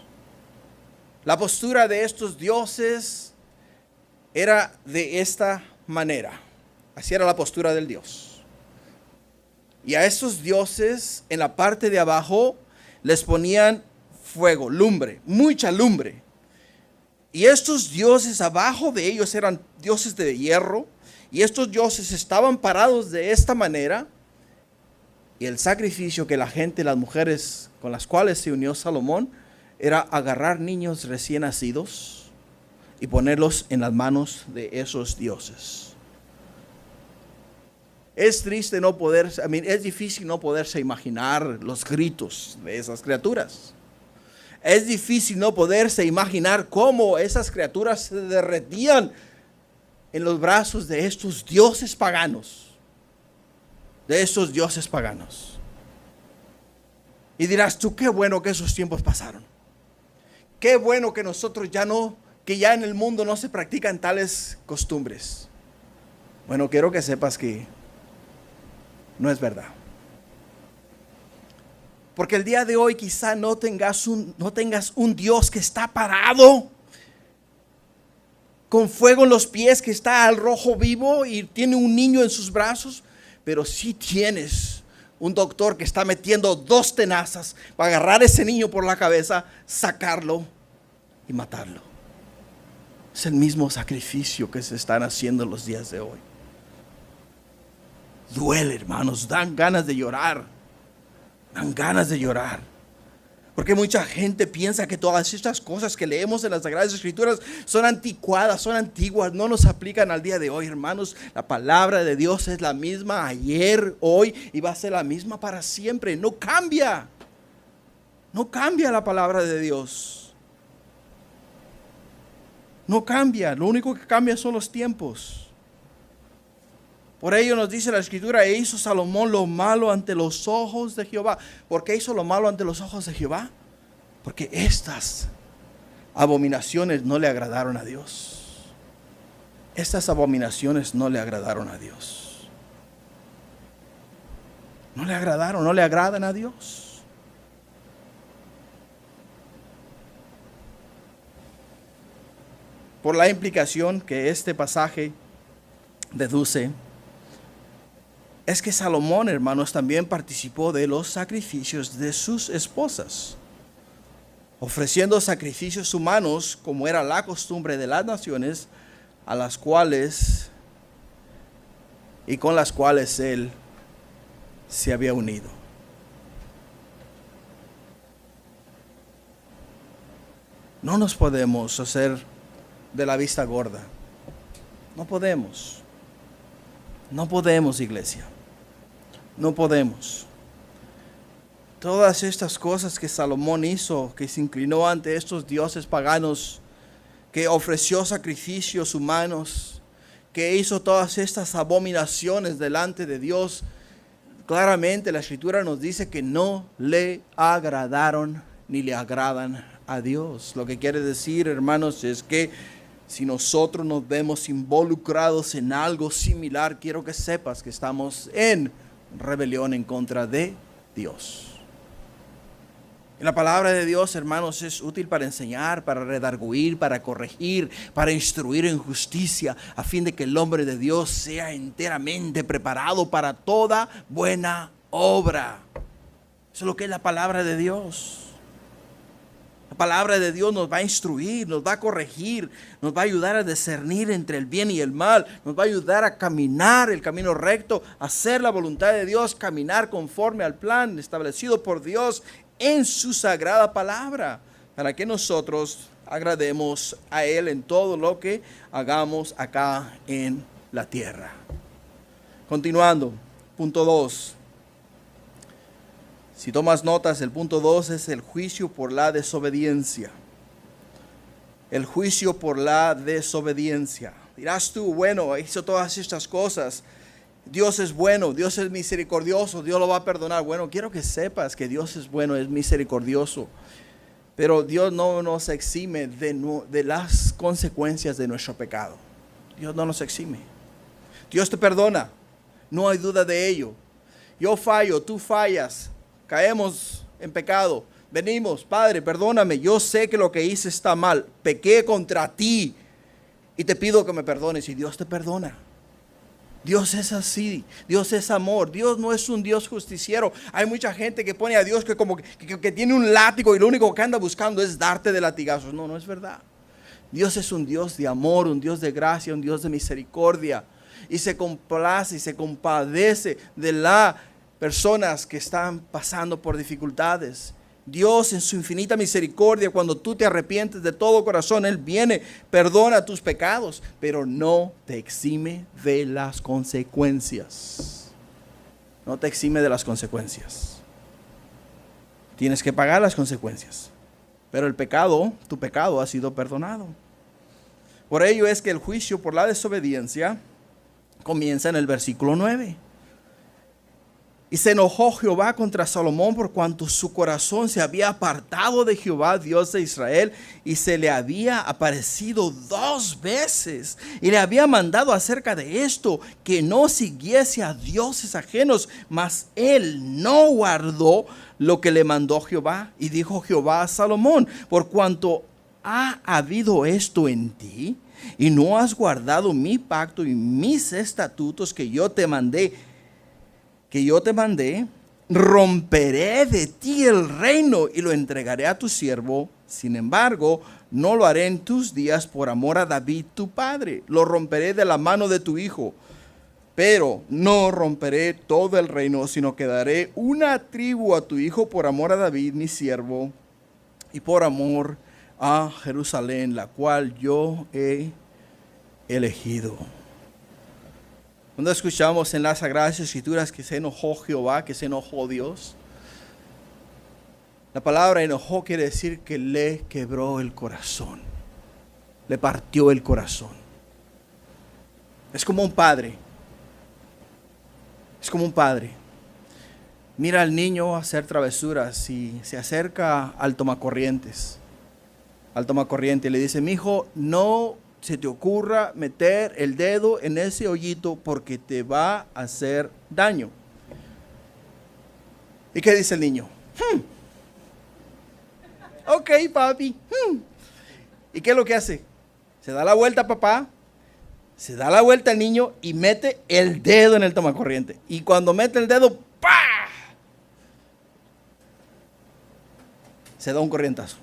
La postura de estos dioses era de esta manera. Así era la postura del dios. Y a estos dioses, en la parte de abajo, les ponían fuego, lumbre, mucha lumbre. Y estos dioses abajo de ellos eran dioses de hierro. Y estos dioses estaban parados de esta manera. Y el sacrificio que la gente, las mujeres con las cuales se unió Salomón, era agarrar niños recién nacidos y ponerlos en las manos de esos dioses. Es triste no poder, es difícil no poderse imaginar los gritos de esas criaturas. Es difícil no poderse imaginar cómo esas criaturas se derretían en los brazos de estos dioses paganos. De estos dioses paganos. Y dirás tú, qué bueno que esos tiempos pasaron. Qué bueno que nosotros que ya en el mundo no se practican tales costumbres. Bueno, quiero que sepas que no es verdad. Porque el día de hoy quizá no tengas un Dios que está parado con fuego en los pies, que está al rojo vivo y tiene un niño en sus brazos. Pero sí tienes un doctor que está metiendo 2 tenazas para agarrar a ese niño por la cabeza, sacarlo y matarlo. Es el mismo sacrificio que se están haciendo en los días de hoy. Duele, hermanos, dan ganas de llorar. Dan ganas de llorar. Porque mucha gente piensa que todas estas cosas que leemos en las Sagradas Escrituras son anticuadas, son antiguas, no nos aplican al día de hoy, hermanos. La palabra de Dios es la misma ayer, hoy y va a ser la misma para siempre. No cambia. No cambia la palabra de Dios. No cambia. Lo único que cambia son los tiempos. Por ello nos dice la Escritura, e hizo Salomón lo malo ante los ojos de Jehová. ¿Por qué hizo lo malo ante los ojos de Jehová? Porque estas abominaciones no le agradaron a Dios. Estas abominaciones no le agradaron a Dios. No le agradaron, no le agradan a Dios. Por la implicación que este pasaje deduce, es que Salomón, hermanos, también participó de los sacrificios de sus esposas, ofreciendo sacrificios humanos como era la costumbre de las naciones a las cuales y con las cuales él se había unido. No nos podemos hacer de la vista gorda. No podemos. No podemos, iglesia. No podemos. Todas estas cosas que Salomón hizo, que se inclinó ante estos dioses paganos, que ofreció sacrificios humanos, que hizo todas estas abominaciones delante de Dios, claramente la Escritura nos dice que no le agradaron ni le agradan a Dios. Lo que quiere decir, hermanos, es que si nosotros nos vemos involucrados en algo similar, quiero que sepas que estamos en rebelión en contra de Dios. Y la palabra de Dios, hermanos, es útil para enseñar, para redarguir, para corregir, para instruir en justicia, a fin de que el hombre de Dios sea enteramente preparado para toda buena obra. Eso es lo que es la palabra de Dios. La palabra de Dios nos va a instruir, nos va a corregir, nos va a ayudar a discernir entre el bien y el mal, nos va a ayudar a caminar el camino recto, a hacer la voluntad de Dios, caminar conforme al plan establecido por Dios en su sagrada palabra, para que nosotros agrademos a Él en todo lo que hagamos acá en la tierra. Continuando, punto 2. Si tomas notas, el punto 2 es el juicio por la desobediencia. El juicio por la desobediencia. Dirás tú, bueno, hizo todas estas cosas. Dios es bueno, Dios es misericordioso, Dios lo va a perdonar. Bueno, quiero que sepas que Dios es bueno, es misericordioso. Pero Dios no nos exime de las consecuencias de nuestro pecado. Dios no nos exime. Dios te perdona, no hay duda de ello. Yo fallo, tú fallas, caemos en pecado. Venimos, Padre, perdóname, yo sé que lo que hice está mal, pequé contra ti y te pido que me perdones, y Dios te perdona. Dios es así, Dios es amor, Dios no es un Dios justiciero. Hay mucha gente que pone a Dios que tiene un látigo y lo único que anda buscando es darte de latigazos. No, no es verdad. Dios es un Dios de amor, un Dios de gracia, un Dios de misericordia. Y se complace y se compadece de las personas que están pasando por dificultades. Dios en su infinita misericordia, cuando tú te arrepientes de todo corazón, Él viene, perdona tus pecados, pero no te exime de las consecuencias. No te exime de las consecuencias. Tienes que pagar las consecuencias. Pero el pecado, tu pecado ha sido perdonado. Por ello es que el juicio por la desobediencia comienza en el versículo 9. Y se enojó Jehová contra Salomón por cuanto su corazón se había apartado de Jehová, Dios de Israel, y se le había aparecido 2 veces. Y le había mandado acerca de esto, que no siguiese a dioses ajenos, mas él no guardó lo que le mandó Jehová. Y dijo Jehová a Salomón, por cuanto ha habido esto en ti, y no has guardado mi pacto y mis estatutos que yo te mandé, romperé de ti el reino y lo entregaré a tu siervo. Sin embargo, no lo haré en tus días por amor a David tu padre. Lo romperé de la mano de tu hijo. Pero no romperé todo el reino, sino que daré una tribu a tu hijo por amor a David mi siervo y por amor a Jerusalén, la cual yo he elegido. Cuando escuchamos en las Sagradas Escrituras que se enojó Jehová, que se enojó Dios, la palabra enojó quiere decir que le quebró el corazón, le partió el corazón. Es como un padre, mira al niño hacer travesuras y se acerca al tomacorriente y le dice, mi hijo, no se te ocurra meter el dedo en ese hoyito porque te va a hacer daño. ¿Y qué dice el niño? Ok, papi. ¿Y qué es lo que hace? Se da la vuelta, papá, Se da la vuelta el niño y mete el dedo en el tomacorriente. Y cuando mete el dedo, ¡pah!, se da un corrientazo.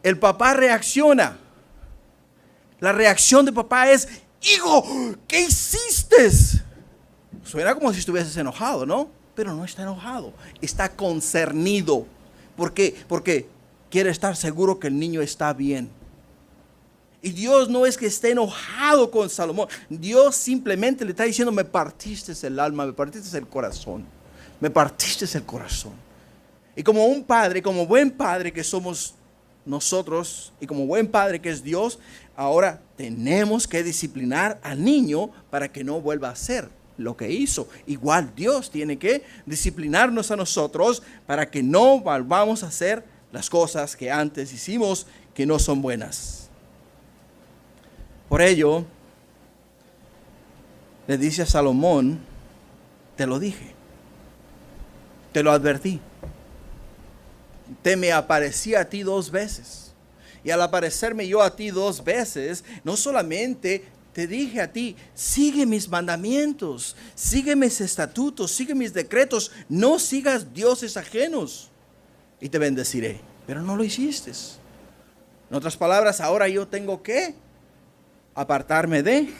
El papá reacciona. La reacción de papá es: hijo, ¿qué hiciste? Suena como si estuvieses enojado, ¿no? Pero no está enojado, está concernido. ¿Por qué? Porque quiere estar seguro que el niño está bien. Y Dios no es que esté enojado con Salomón. Dios simplemente le está diciendo: me partiste el alma, me partiste el corazón. Me partiste el corazón. Y como un padre, como buen padre que somos nosotros, y como buen padre que es Dios, ahora tenemos que disciplinar al niño para que no vuelva a hacer lo que hizo. Igual Dios tiene que disciplinarnos a nosotros para que no volvamos a hacer las cosas que antes hicimos que no son buenas. Por ello, le dice a Salomón: te lo dije, te lo advertí, te me aparecí a ti 2 veces. Y al aparecerme yo a ti 2 veces, no solamente te dije a ti: sigue mis mandamientos, sigue mis estatutos, sigue mis decretos, no sigas dioses ajenos, y te bendeciré. Pero no lo hiciste. En otras palabras, ahora yo tengo que apartarme de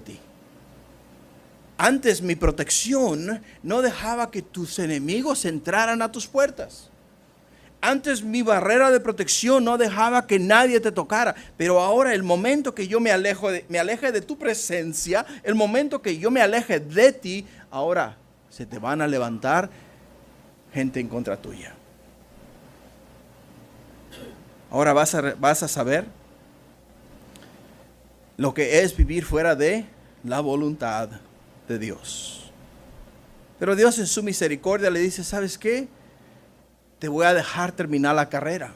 ti. Antes mi protección no dejaba que tus enemigos entraran a tus puertas. Antes mi barrera de protección no dejaba que nadie te tocara. Pero ahora, el momento que yo me aleje de tu presencia, el momento que yo me aleje de ti, ahora se te van a levantar gente en contra tuya. Ahora vas a saber lo que es vivir fuera de la voluntad de Dios. Pero Dios en su misericordia le dice: ¿sabes qué? Te voy a dejar terminar la carrera.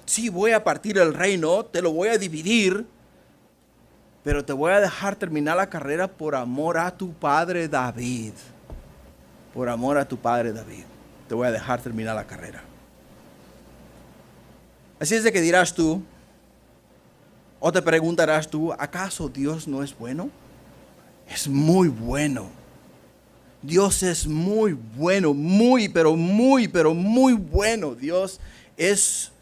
Sí, voy a partir el reino, te lo voy a dividir, pero te voy a dejar terminar la carrera por amor a tu padre David. Por amor a tu padre David, te voy a dejar terminar la carrera. Así es de que dirás tú, o te preguntarás tú: ¿acaso Dios no es bueno? Es muy bueno. Dios es muy bueno, pero muy bueno. Dios es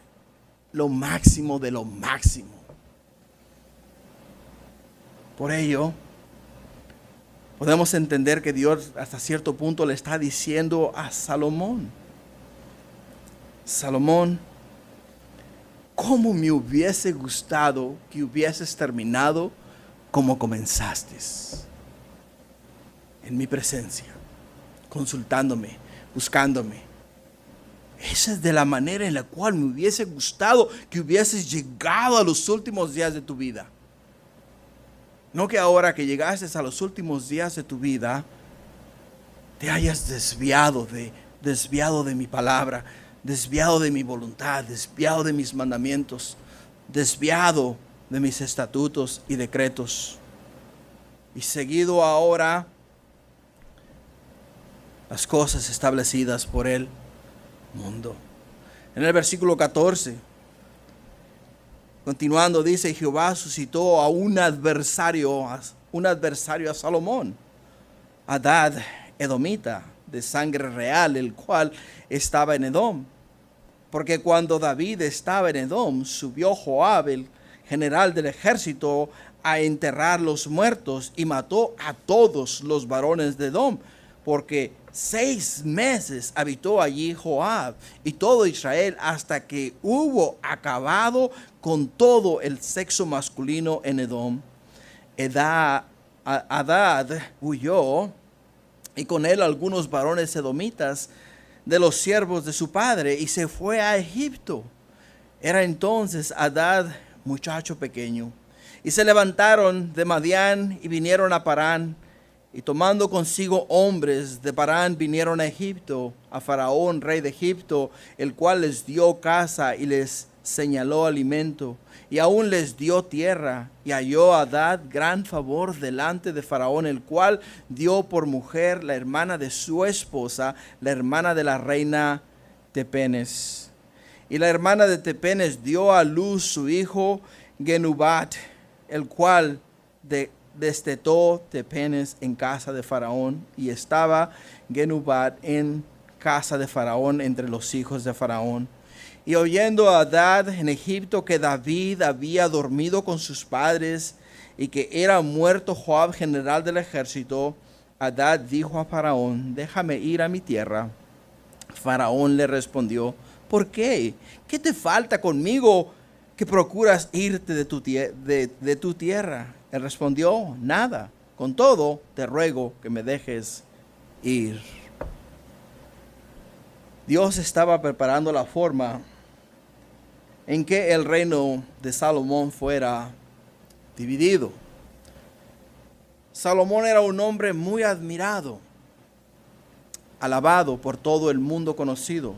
lo máximo de lo máximo. Por ello, podemos entender que Dios hasta cierto punto le está diciendo a Salomón: Salomón, ¿cómo me hubiese gustado que hubieses terminado como comenzaste? En mi presencia, consultándome, buscándome. Esa es de la manera en la cual me hubiese gustado que hubieses llegado a los últimos días de tu vida. No que ahora que llegaste a los últimos días de tu vida, te hayas desviado de mi palabra, desviado de mi voluntad, desviado de mis mandamientos, desviado de mis estatutos y decretos, y seguido ahora las cosas establecidas por el mundo. En el versículo 14, continuando, dice: Jehová suscitó a un adversario a Salomón, Hadad edomita, de sangre real, el cual estaba en Edom. Porque cuando David estaba en Edom, subió Joab, el general del ejército, a enterrar los muertos, y mató a todos los varones de Edom, porque 6 meses habitó allí Joab y todo Israel, hasta que hubo acabado con todo el sexo masculino en Edom. Hadad huyó, y con él algunos varones edomitas de los siervos de su padre, y se fue a Egipto. Era entonces Hadad muchacho pequeño. Y se levantaron de Madián y vinieron a Parán, y tomando consigo hombres de Parán vinieron a Egipto, a Faraón, rey de Egipto, el cual les dio casa y les señaló alimento, y aún les dio tierra. Y halló Hadad gran favor delante de Faraón, el cual dio por mujer la hermana de su esposa, la hermana de la reina Tepenes. Y la hermana de Tepenes dio a luz su hijo, Genubat, el cual destetó Tepenes en casa de Faraón, y estaba Genubat en casa de Faraón entre los hijos de Faraón. Y oyendo a Hadad en Egipto que David había dormido con sus padres y que era muerto Joab, general del ejército, Hadad dijo a Faraón: déjame ir a mi tierra. Faraón le respondió: ¿por qué? ¿Qué te falta conmigo que procuras irte de tu tierra? Él respondió: nada, con todo te ruego que me dejes ir. Dios estaba preparando la forma en que el reino de Salomón fuera dividido. Salomón era un hombre muy admirado, alabado por todo el mundo conocido,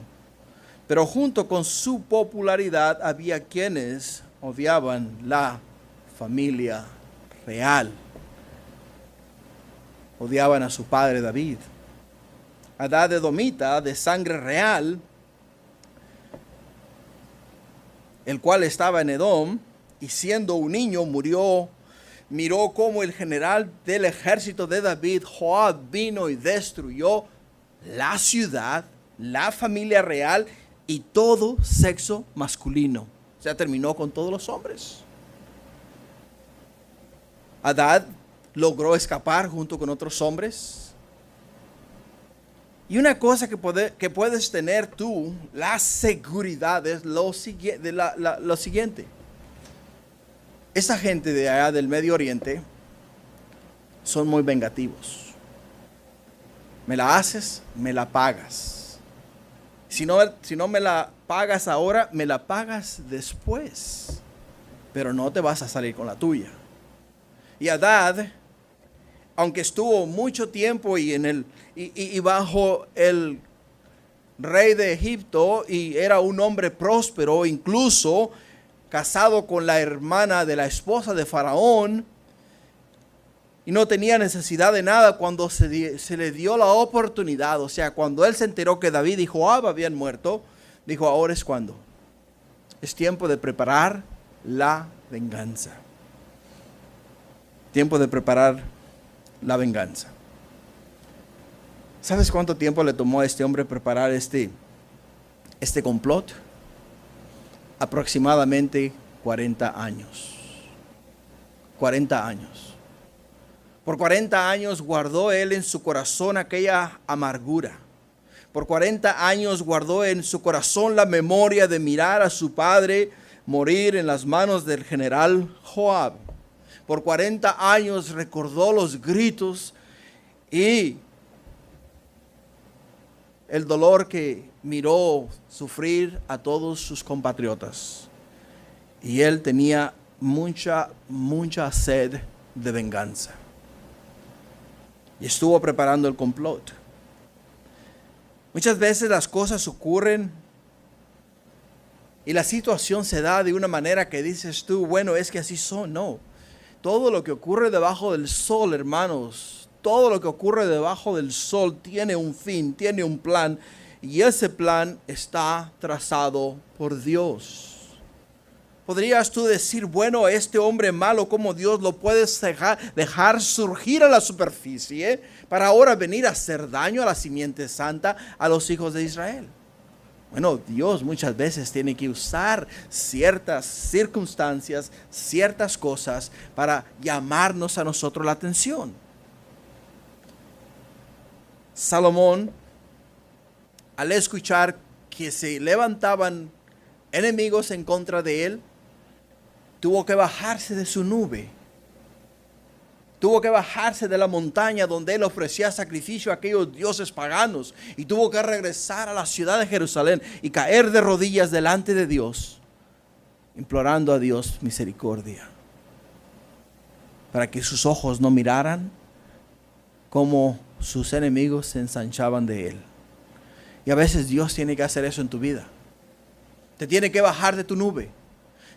pero junto con su popularidad había quienes odiaban la familia real. Odiaban a su padre David. Hadad edomita, de sangre real, el cual estaba en Edom, y siendo un niño miró cómo el general del ejército de David, Joab, vino y destruyó la ciudad, la familia real y todo sexo masculino. O sea, terminó con todos los hombres. Hadad logró escapar junto con otros hombres. Y una cosa que puedes tener tú, la seguridad, es lo siguiente. Esa gente de allá del Medio Oriente son muy vengativos. Me la haces, me la pagas. Si no me la pagas ahora, me la pagas después. Pero no te vas a salir con la tuya. Y Hadad, aunque estuvo mucho tiempo y bajo el rey de Egipto, y era un hombre próspero, incluso casado con la hermana de la esposa de Faraón, y no tenía necesidad de nada, cuando se le dio la oportunidad, o sea, cuando él se enteró que David y Joab habían muerto, dijo: ahora es cuando. Es tiempo de preparar la venganza. Tiempo de preparar la venganza. ¿Sabes cuánto tiempo le tomó a este hombre preparar este complot? Aproximadamente 40 años. 40 años. Por 40 años guardó él en su corazón aquella amargura. Por 40 años guardó en su corazón la memoria de mirar a su padre morir en las manos del general Joab. Por 40 años recordó los gritos y el dolor que miró sufrir a todos sus compatriotas. Y él tenía mucha sed de venganza. Y estuvo preparando el complot. Muchas veces las cosas ocurren y la situación se da de una manera que dices tú: bueno, es que así son. No. Todo lo que ocurre debajo del sol, hermanos, todo lo que ocurre debajo del sol tiene un fin, tiene un plan, y ese plan está trazado por Dios. ¿Podrías tú decir: bueno, este hombre malo, cómo Dios lo puede dejar surgir a la superficie para ahora venir a hacer daño a la simiente santa, a los hijos de Israel? Bueno, Dios muchas veces tiene que usar ciertas circunstancias, ciertas cosas para llamarnos a nosotros la atención. Salomón, al escuchar que se levantaban enemigos en contra de él, tuvo que bajarse de su nube. Tuvo que bajarse de la montaña donde él ofrecía sacrificio a aquellos dioses paganos, y tuvo que regresar a la ciudad de Jerusalén y caer de rodillas delante de Dios, implorando a Dios misericordia, para que sus ojos no miraran cómo sus enemigos se ensanchaban de él. Y a veces Dios tiene que hacer eso en tu vida. Te tiene que bajar de tu nube.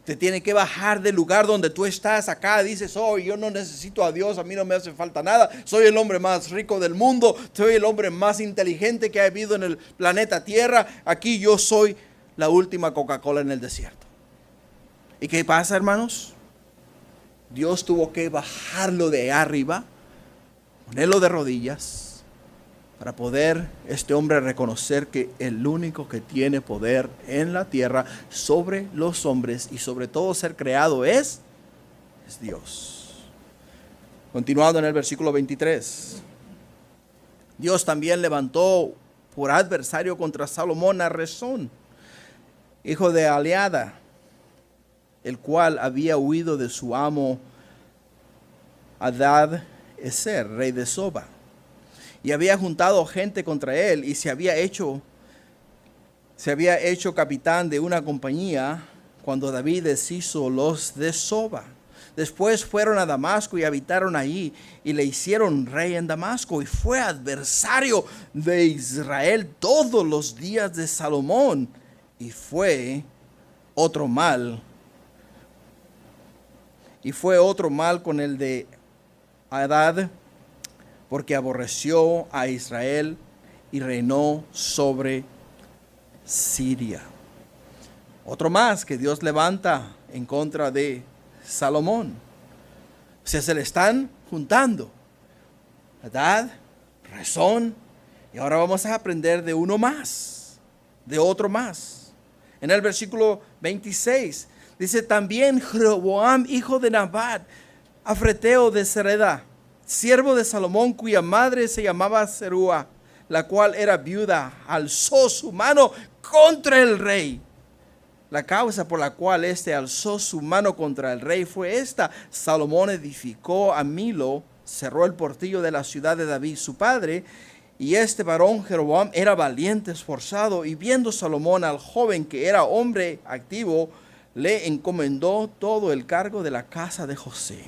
Te tiene que bajar del lugar donde tú estás. Acá dices: oh, yo no necesito a Dios, a mí no me hace falta nada, soy el hombre más rico del mundo, soy el hombre más inteligente que ha habido en el planeta Tierra, aquí yo soy la última Coca-Cola en el desierto. ¿Y qué pasa, hermanos? Dios tuvo que bajarlo de arriba, ponerlo de rodillas, para poder este hombre reconocer que el único que tiene poder en la tierra sobre los hombres y sobre todo ser creado es Dios. Continuando en el versículo 23. Dios también levantó por adversario contra Salomón a Rezón, hijo de Aliada, el cual había huido de su amo Adad-Ezer, rey de Soba, y había juntado gente contra él, y se había hecho capitán de una compañía cuando David deshizo los de Soba. Después fueron a Damasco y habitaron allí, y le hicieron rey en Damasco, y fue adversario de Israel todos los días de Salomón, y fue otro mal con el de Adad, porque aborreció a Israel y reinó sobre Siria. Otro más que Dios levanta en contra de Salomón. O sea, se le están juntando Adad, Rezón, y ahora vamos a aprender de uno más, de otro más. En el versículo 26 dice: también Jeroboam, hijo de Nabat, afreteo de Sereda, siervo de Salomón, cuya madre se llamaba Serúa, la cual era viuda, alzó su mano contra el rey. La causa por la cual éste alzó su mano contra el rey fue esta: Salomón edificó a Milo, cerró el portillo de la ciudad de David su padre, y este varón Jeroboam era valiente, esforzado, y viendo Salomón al joven que era hombre activo, le encomendó todo el cargo de la casa de José.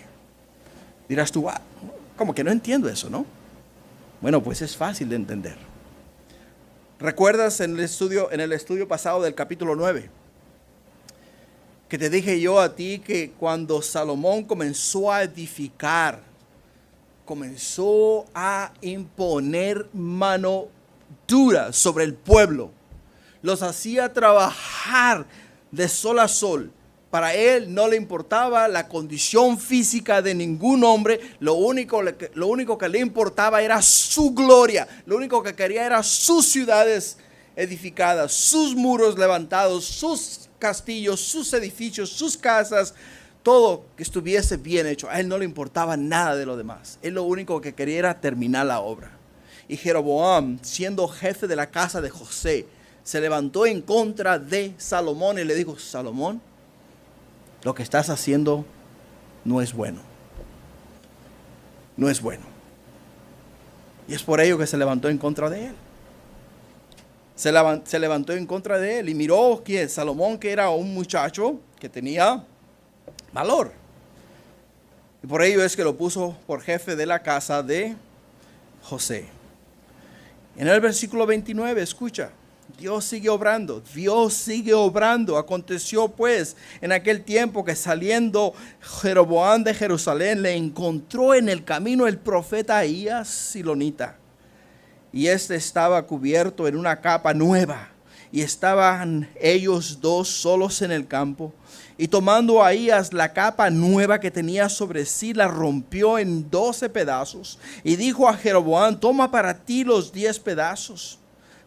Dirás tú, como que no entiendo eso, ¿no? Bueno, pues es fácil de entender. ¿Recuerdas en el estudio pasado del capítulo 9? Que te dije yo a ti que cuando Salomón comenzó a edificar, comenzó a imponer mano dura sobre el pueblo, los hacía trabajar de sol a sol. Para él no le importaba la condición física de ningún hombre, lo único que le importaba era su gloria, lo único que quería era sus ciudades edificadas, sus muros levantados, sus castillos, sus edificios, sus casas, todo que estuviese bien hecho. A él no le importaba nada de lo demás. Él lo único que quería era terminar la obra. Y Jeroboam, siendo jefe de la casa de José, se levantó en contra de Salomón y le dijo: Salomón, lo que estás haciendo no es bueno. No es bueno. Y es por ello que se levantó en contra de él. Se levantó en contra de él y miró que Salomón, que era un muchacho que tenía valor. Y por ello es que lo puso por jefe de la casa de José. En el versículo 29, escucha, Dios sigue obrando, Dios sigue obrando. Aconteció pues en aquel tiempo que saliendo Jeroboam de Jerusalén le encontró en el camino el profeta Ahías silonita. Y este estaba cubierto en una capa nueva, y estaban ellos dos solos en el campo. Y tomando Ahías la capa nueva que tenía sobre sí, la rompió en 12 pedazos. Y dijo a Jeroboam: toma para ti los 10 pedazos.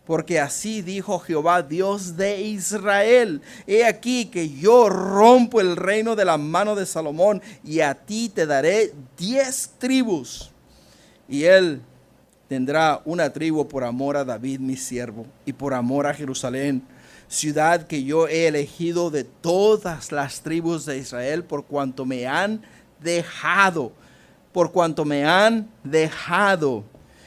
Porque así dijo Jehová, Dios de Israel: he aquí que yo rompo el reino de la mano de Salomón, y a ti te daré 10 tribus. Y él tendrá una tribu por amor a David mi siervo, y por amor a Jerusalén, ciudad que yo he elegido de todas las tribus de Israel, por cuanto me han dejado,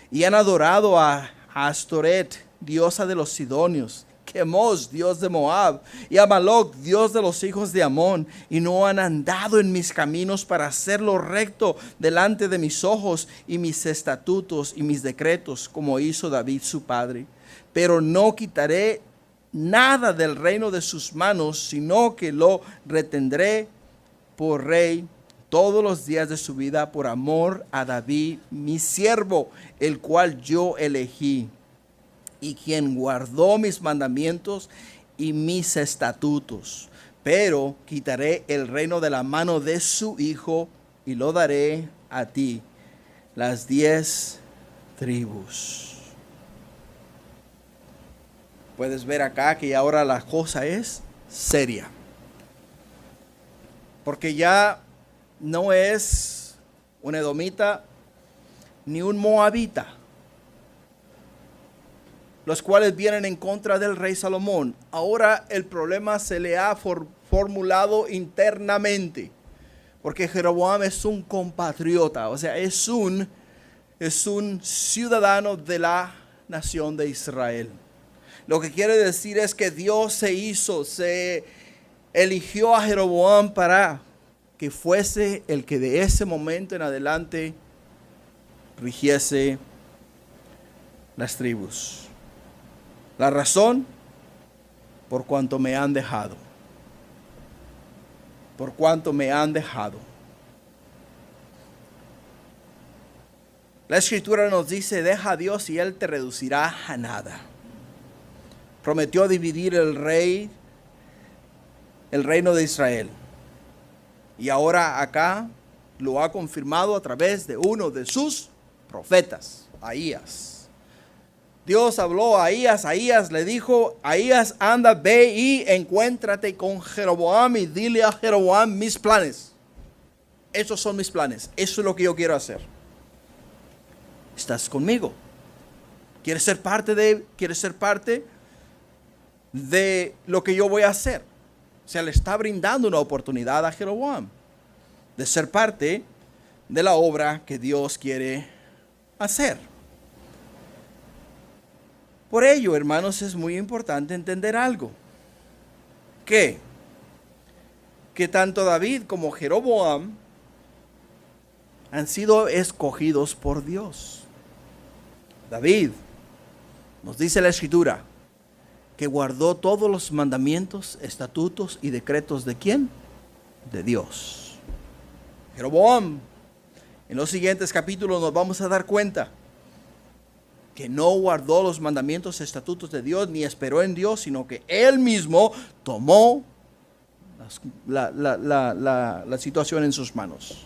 y han adorado a Astoret, diosa de los sidonios, Quemos, dios de Moab, y a Maloc, dios de los hijos de Amón, y no han andado en mis caminos para hacerlo recto delante de mis ojos, y mis estatutos y mis decretos, como hizo David su padre. Pero no quitaré nada del reino de sus manos, sino que lo retendré por rey todos los días de su vida, por amor a David mi siervo, el cual yo elegí, y quien guardó mis mandamientos y mis estatutos. pero quitaré el reino de la mano de su hijo y lo daré a ti, las 10 tribus. Puedes ver acá que ahora la cosa es seria. Porque ya no es un edomita ni un moabita, los cuales vienen en contra del rey Salomón. Ahora el problema se le ha formulado internamente, porque Jeroboam es un compatriota, o sea, es un ciudadano de la nación de Israel. Lo que quiere decir es que Dios se eligió a Jeroboam para que fuese el que de ese momento en adelante rigiese las tribus. La razón, por cuanto me han dejado. Por cuanto me han dejado. La Escritura nos dice, deja a Dios y Él te reducirá a nada. Prometió dividir el reino de Israel. Y ahora acá lo ha confirmado a través de uno de sus profetas, Ahías. Dios habló a Ahías le dijo, Ahías, anda, ve y encuéntrate con Jeroboam y dile a Jeroboam mis planes. Esos son mis planes, eso es lo que yo quiero hacer. ¿Estás conmigo? ¿Quieres ser parte de lo que yo voy a hacer? O sea, le está brindando una oportunidad a Jeroboam de ser parte de la obra que Dios quiere hacer. Por ello, hermanos, es muy importante entender algo. Que tanto David como Jeroboam han sido escogidos por Dios. David, nos dice la Escritura, que guardó todos los mandamientos, estatutos y decretos ¿de quién? De Dios. Jeroboam, en los siguientes capítulos nos vamos a dar cuenta que no guardó los mandamientos, estatutos de Dios, ni esperó en Dios, sino que él mismo tomó la situación en sus manos,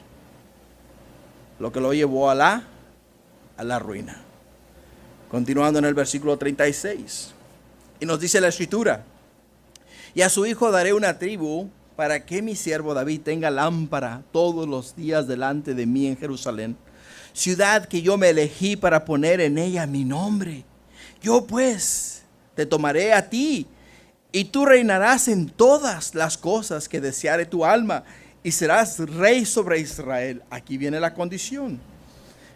lo que lo llevó a la ruina. Continuando en el versículo 36, y nos dice la Escritura, y a su hijo daré una tribu, para que mi siervo David tenga lámpara todos los días delante de mí en Jerusalén, ciudad que yo me elegí para poner en ella mi nombre. Yo pues te tomaré a ti, y tú reinarás en todas las cosas que deseare tu alma, y serás rey sobre Israel. Aquí viene la condición.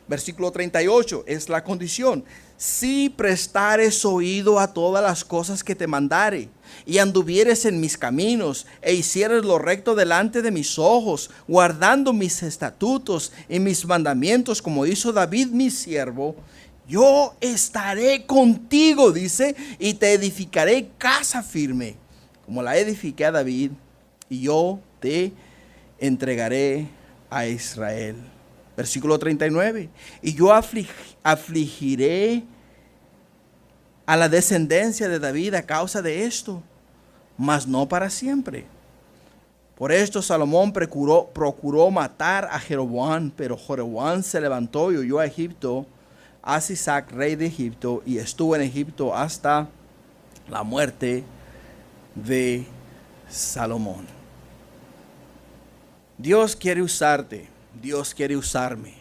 Versículo 38 es la condición. Si prestares oído a todas las cosas que te mandare, y anduvieres en mis caminos, e hicieres lo recto delante de mis ojos, guardando mis estatutos y mis mandamientos, como hizo David mi siervo, yo estaré contigo, dice, y te edificaré casa firme, como la edifiqué a David, y yo te entregaré a Israel. Versículo 39, y yo afligiré a la descendencia de David a causa de esto, mas no para siempre. Por esto Salomón procuró matar a Jeroboam, pero Jeroboam se levantó y huyó a Egipto, a Sisac, rey de Egipto, y estuvo en Egipto hasta la muerte de Salomón. Dios quiere usarte, Dios quiere usarme.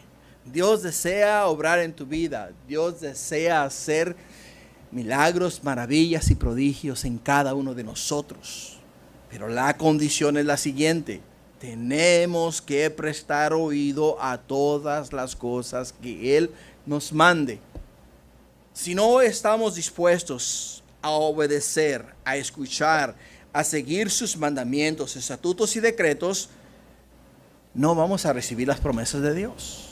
Dios desea obrar en tu vida. Dios desea hacer milagros, maravillas y prodigios en cada uno de nosotros. Pero la condición es la siguiente: tenemos que prestar oído a todas las cosas que Él nos mande. Si no estamos dispuestos a obedecer, a escuchar, a seguir sus mandamientos, estatutos y decretos, no vamos a recibir las promesas de Dios.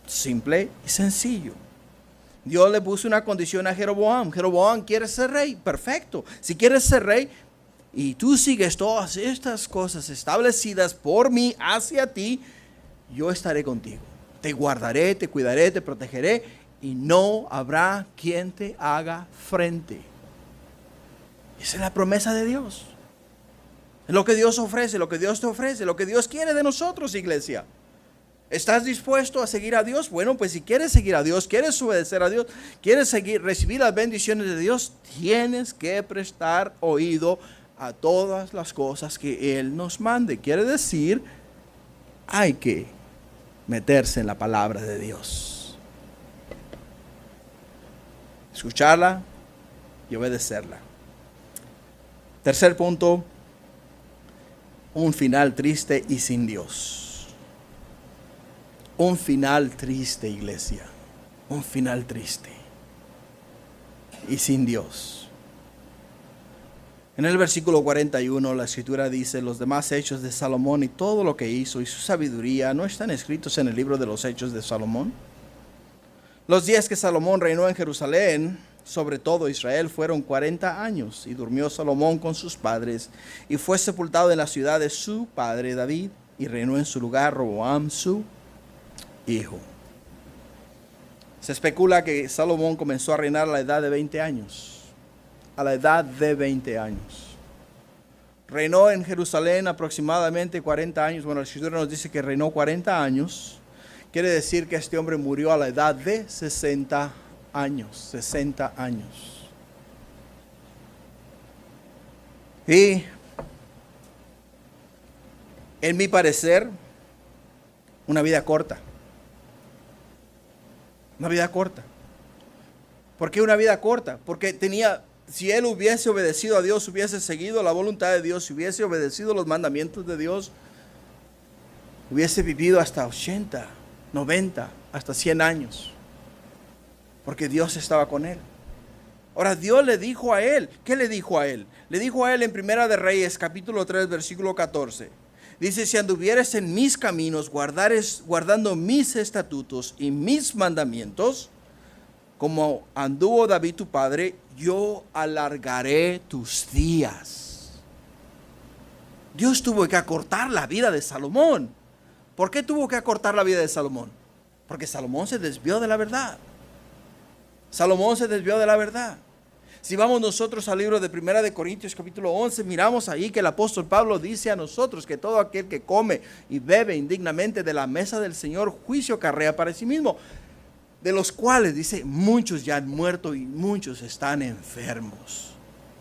Simple y sencillo. Dios le puso una condición a Jeroboam. Jeroboam, ¿quieres ser rey? Perfecto. Si quieres ser rey y tú sigues todas estas cosas establecidas por mí hacia ti, yo estaré contigo. Te guardaré, te cuidaré, te protegeré y no habrá quien te haga frente. Esa es la promesa de Dios. Lo que Dios ofrece, lo que Dios te ofrece, lo que Dios quiere de nosotros, iglesia. ¿Estás dispuesto a seguir a Dios? Bueno, pues si quieres seguir a Dios, quieres obedecer a Dios, quieres recibir las bendiciones de Dios, tienes que prestar oído a todas las cosas que Él nos mande. Quiere decir, hay que meterse en la palabra de Dios. Escucharla y obedecerla. Tercer punto, un final triste y sin Dios. Un final triste, iglesia. Un final triste y sin Dios. En el versículo 41 la escritura dice: los demás hechos de Salomón y todo lo que hizo y su sabiduría no están escritos en el libro de los hechos de Salomón. Los días que Salomón reinó en Jerusalén sobre todo Israel fueron 40 años, y durmió Salomón con sus padres y fue sepultado en la ciudad de su padre David, y reinó en su lugar Roboam su hijo. Se especula que Salomón comenzó a reinar a la edad de 20 años. A la edad de 20 años. Reinó en Jerusalén aproximadamente 40 años. Bueno, la escritura nos dice que reinó 40 años. Quiere decir que este hombre murió a la edad de 60 años. 60 años. Y en mi parecer, una vida corta. Una vida corta. ¿Por qué una vida corta? Porque si él hubiese obedecido a Dios, hubiese seguido la voluntad de Dios, si hubiese obedecido los mandamientos de Dios, hubiese vivido hasta 80, 90, hasta 100 años. Porque Dios estaba con él. Ahora Dios le dijo a él, ¿qué le dijo a él? Le dijo a él en Primera de Reyes, capítulo 3, versículo 14. Dice: si anduvieres en mis caminos, guardando mis estatutos y mis mandamientos, como anduvo David tu padre, yo alargaré tus días. Dios tuvo que acortar la vida de Salomón. ¿Por qué tuvo que acortar la vida de Salomón? Porque Salomón se desvió de la verdad. Salomón se desvió de la verdad. Si vamos nosotros al libro de Primera de Corintios capítulo 11, miramos ahí que el apóstol Pablo dice a nosotros que todo aquel que come y bebe indignamente de la mesa del Señor, juicio acarrea para sí mismo, de los cuales, dice, muchos ya han muerto y muchos están enfermos.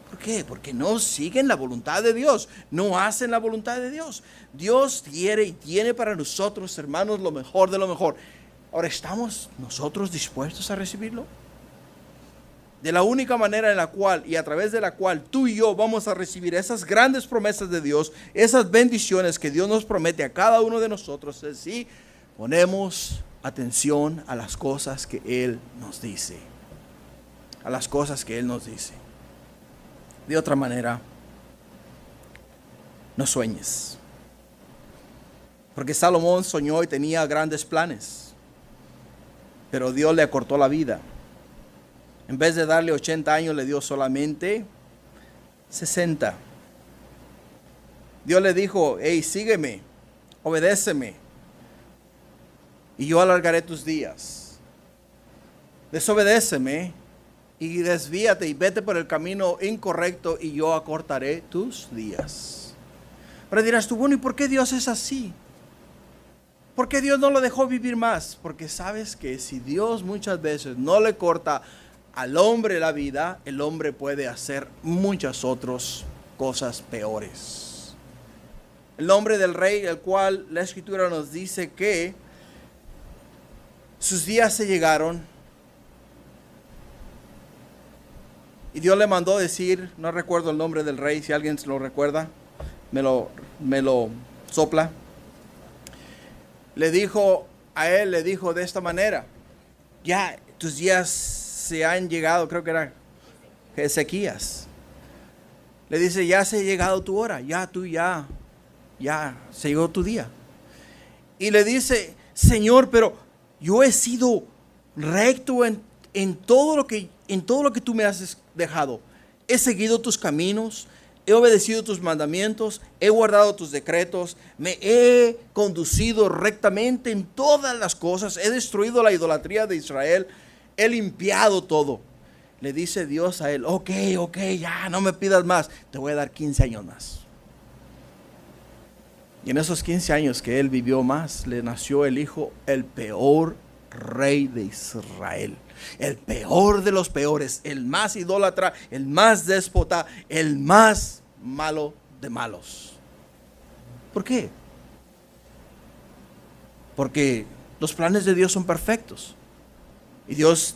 ¿Por qué? Porque no siguen la voluntad de Dios, no hacen la voluntad de Dios. Dios quiere y tiene para nosotros, hermanos, lo mejor de lo mejor. Ahora, ¿estamos nosotros dispuestos a recibirlo? De la única manera en la cual y a través de la cual tú y yo vamos a recibir esas grandes promesas de Dios, esas bendiciones que Dios nos promete a cada uno de nosotros, es si ponemos atención a las cosas que Él nos dice. A las cosas que Él nos dice. De otra manera, no sueñes. Porque Salomón soñó y tenía grandes planes, pero Dios le acortó la vida. En vez de darle 80 años, le dio solamente 60. Dios le dijo: hey, sígueme, obedéceme, y yo alargaré tus días. Desobedéceme y desvíate y vete por el camino incorrecto, y yo acortaré tus días. Pero dirás tú: bueno, ¿y por qué Dios es así? ¿Por qué Dios no lo dejó vivir más? Porque sabes que si Dios muchas veces no le corta al hombre la vida, el hombre puede hacer muchas otras cosas peores. El nombre del rey, el cual la escritura nos dice que sus días se llegaron y Dios le mandó decir, no recuerdo el nombre del rey, si alguien se lo recuerda, me lo sopla. Le dijo a él, le dijo de esta manera: ya tus días se han llegado. Creo que era Ezequías. Le dice: ya se ha llegado tu hora, ya se llegó tu día. Y le dice: Señor, pero yo he sido recto en todo lo que tú me has dejado. He seguido tus caminos, he obedecido tus mandamientos, he guardado tus decretos, me he conducido rectamente en todas las cosas, he destruido la idolatría de Israel, he limpiado todo. Le dice Dios a él: ok, ya no me pidas más, te voy a dar 15 años más. Y en esos 15 años que él vivió más, le nació el hijo, el peor rey de Israel. El peor de los peores, el más idólatra, el más déspota, el más malo de malos. ¿Por qué? Porque los planes de Dios son perfectos. Y Dios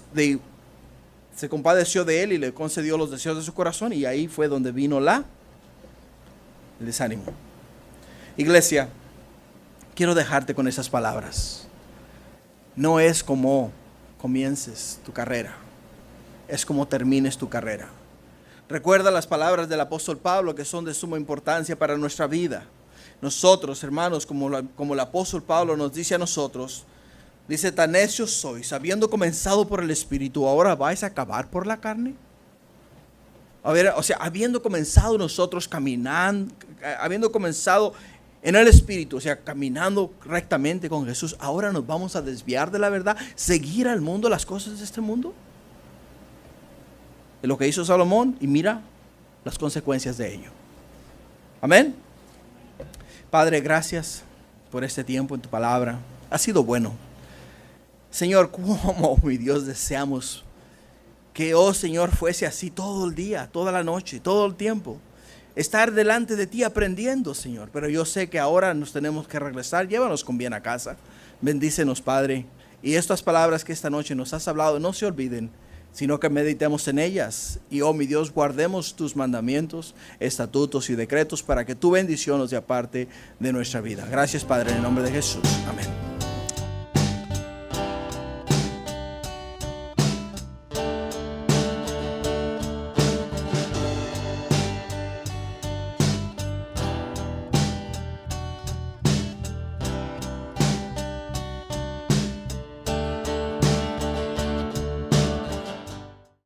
se compadeció de él y le concedió los deseos de su corazón. Y ahí fue donde vino el desánimo. Iglesia, quiero dejarte con esas palabras. No es como comiences tu carrera, es como termines tu carrera. Recuerda las palabras del apóstol Pablo, que son de suma importancia para nuestra vida. Nosotros, hermanos, como el apóstol Pablo nos dice a nosotros, dice: tan necios sois, habiendo comenzado por el Espíritu, ¿ahora vais a acabar por la carne? A ver, o sea, habiendo comenzado nosotros caminando, habiendo comenzado en el Espíritu, o sea, caminando rectamente con Jesús, ¿ahora nos vamos a desviar de la verdad? ¿Seguir al mundo, las cosas de este mundo? Es lo que hizo Salomón, y mira las consecuencias de ello. Amén. Padre, gracias por este tiempo en tu palabra. Ha sido bueno. Señor, cómo, mi Dios, deseamos que, oh Señor, fuese así todo el día, toda la noche, todo el tiempo. Estar delante de ti aprendiendo, Señor. Pero yo sé que ahora nos tenemos que regresar. Llévanos con bien a casa. Bendícenos, Padre. Y estas palabras que esta noche nos has hablado, no se olviden, sino que meditemos en ellas. Y, oh mi Dios, guardemos tus mandamientos, estatutos y decretos para que tu bendición nos dé aparte de nuestra vida. Gracias, Padre, en el nombre de Jesús. Amén.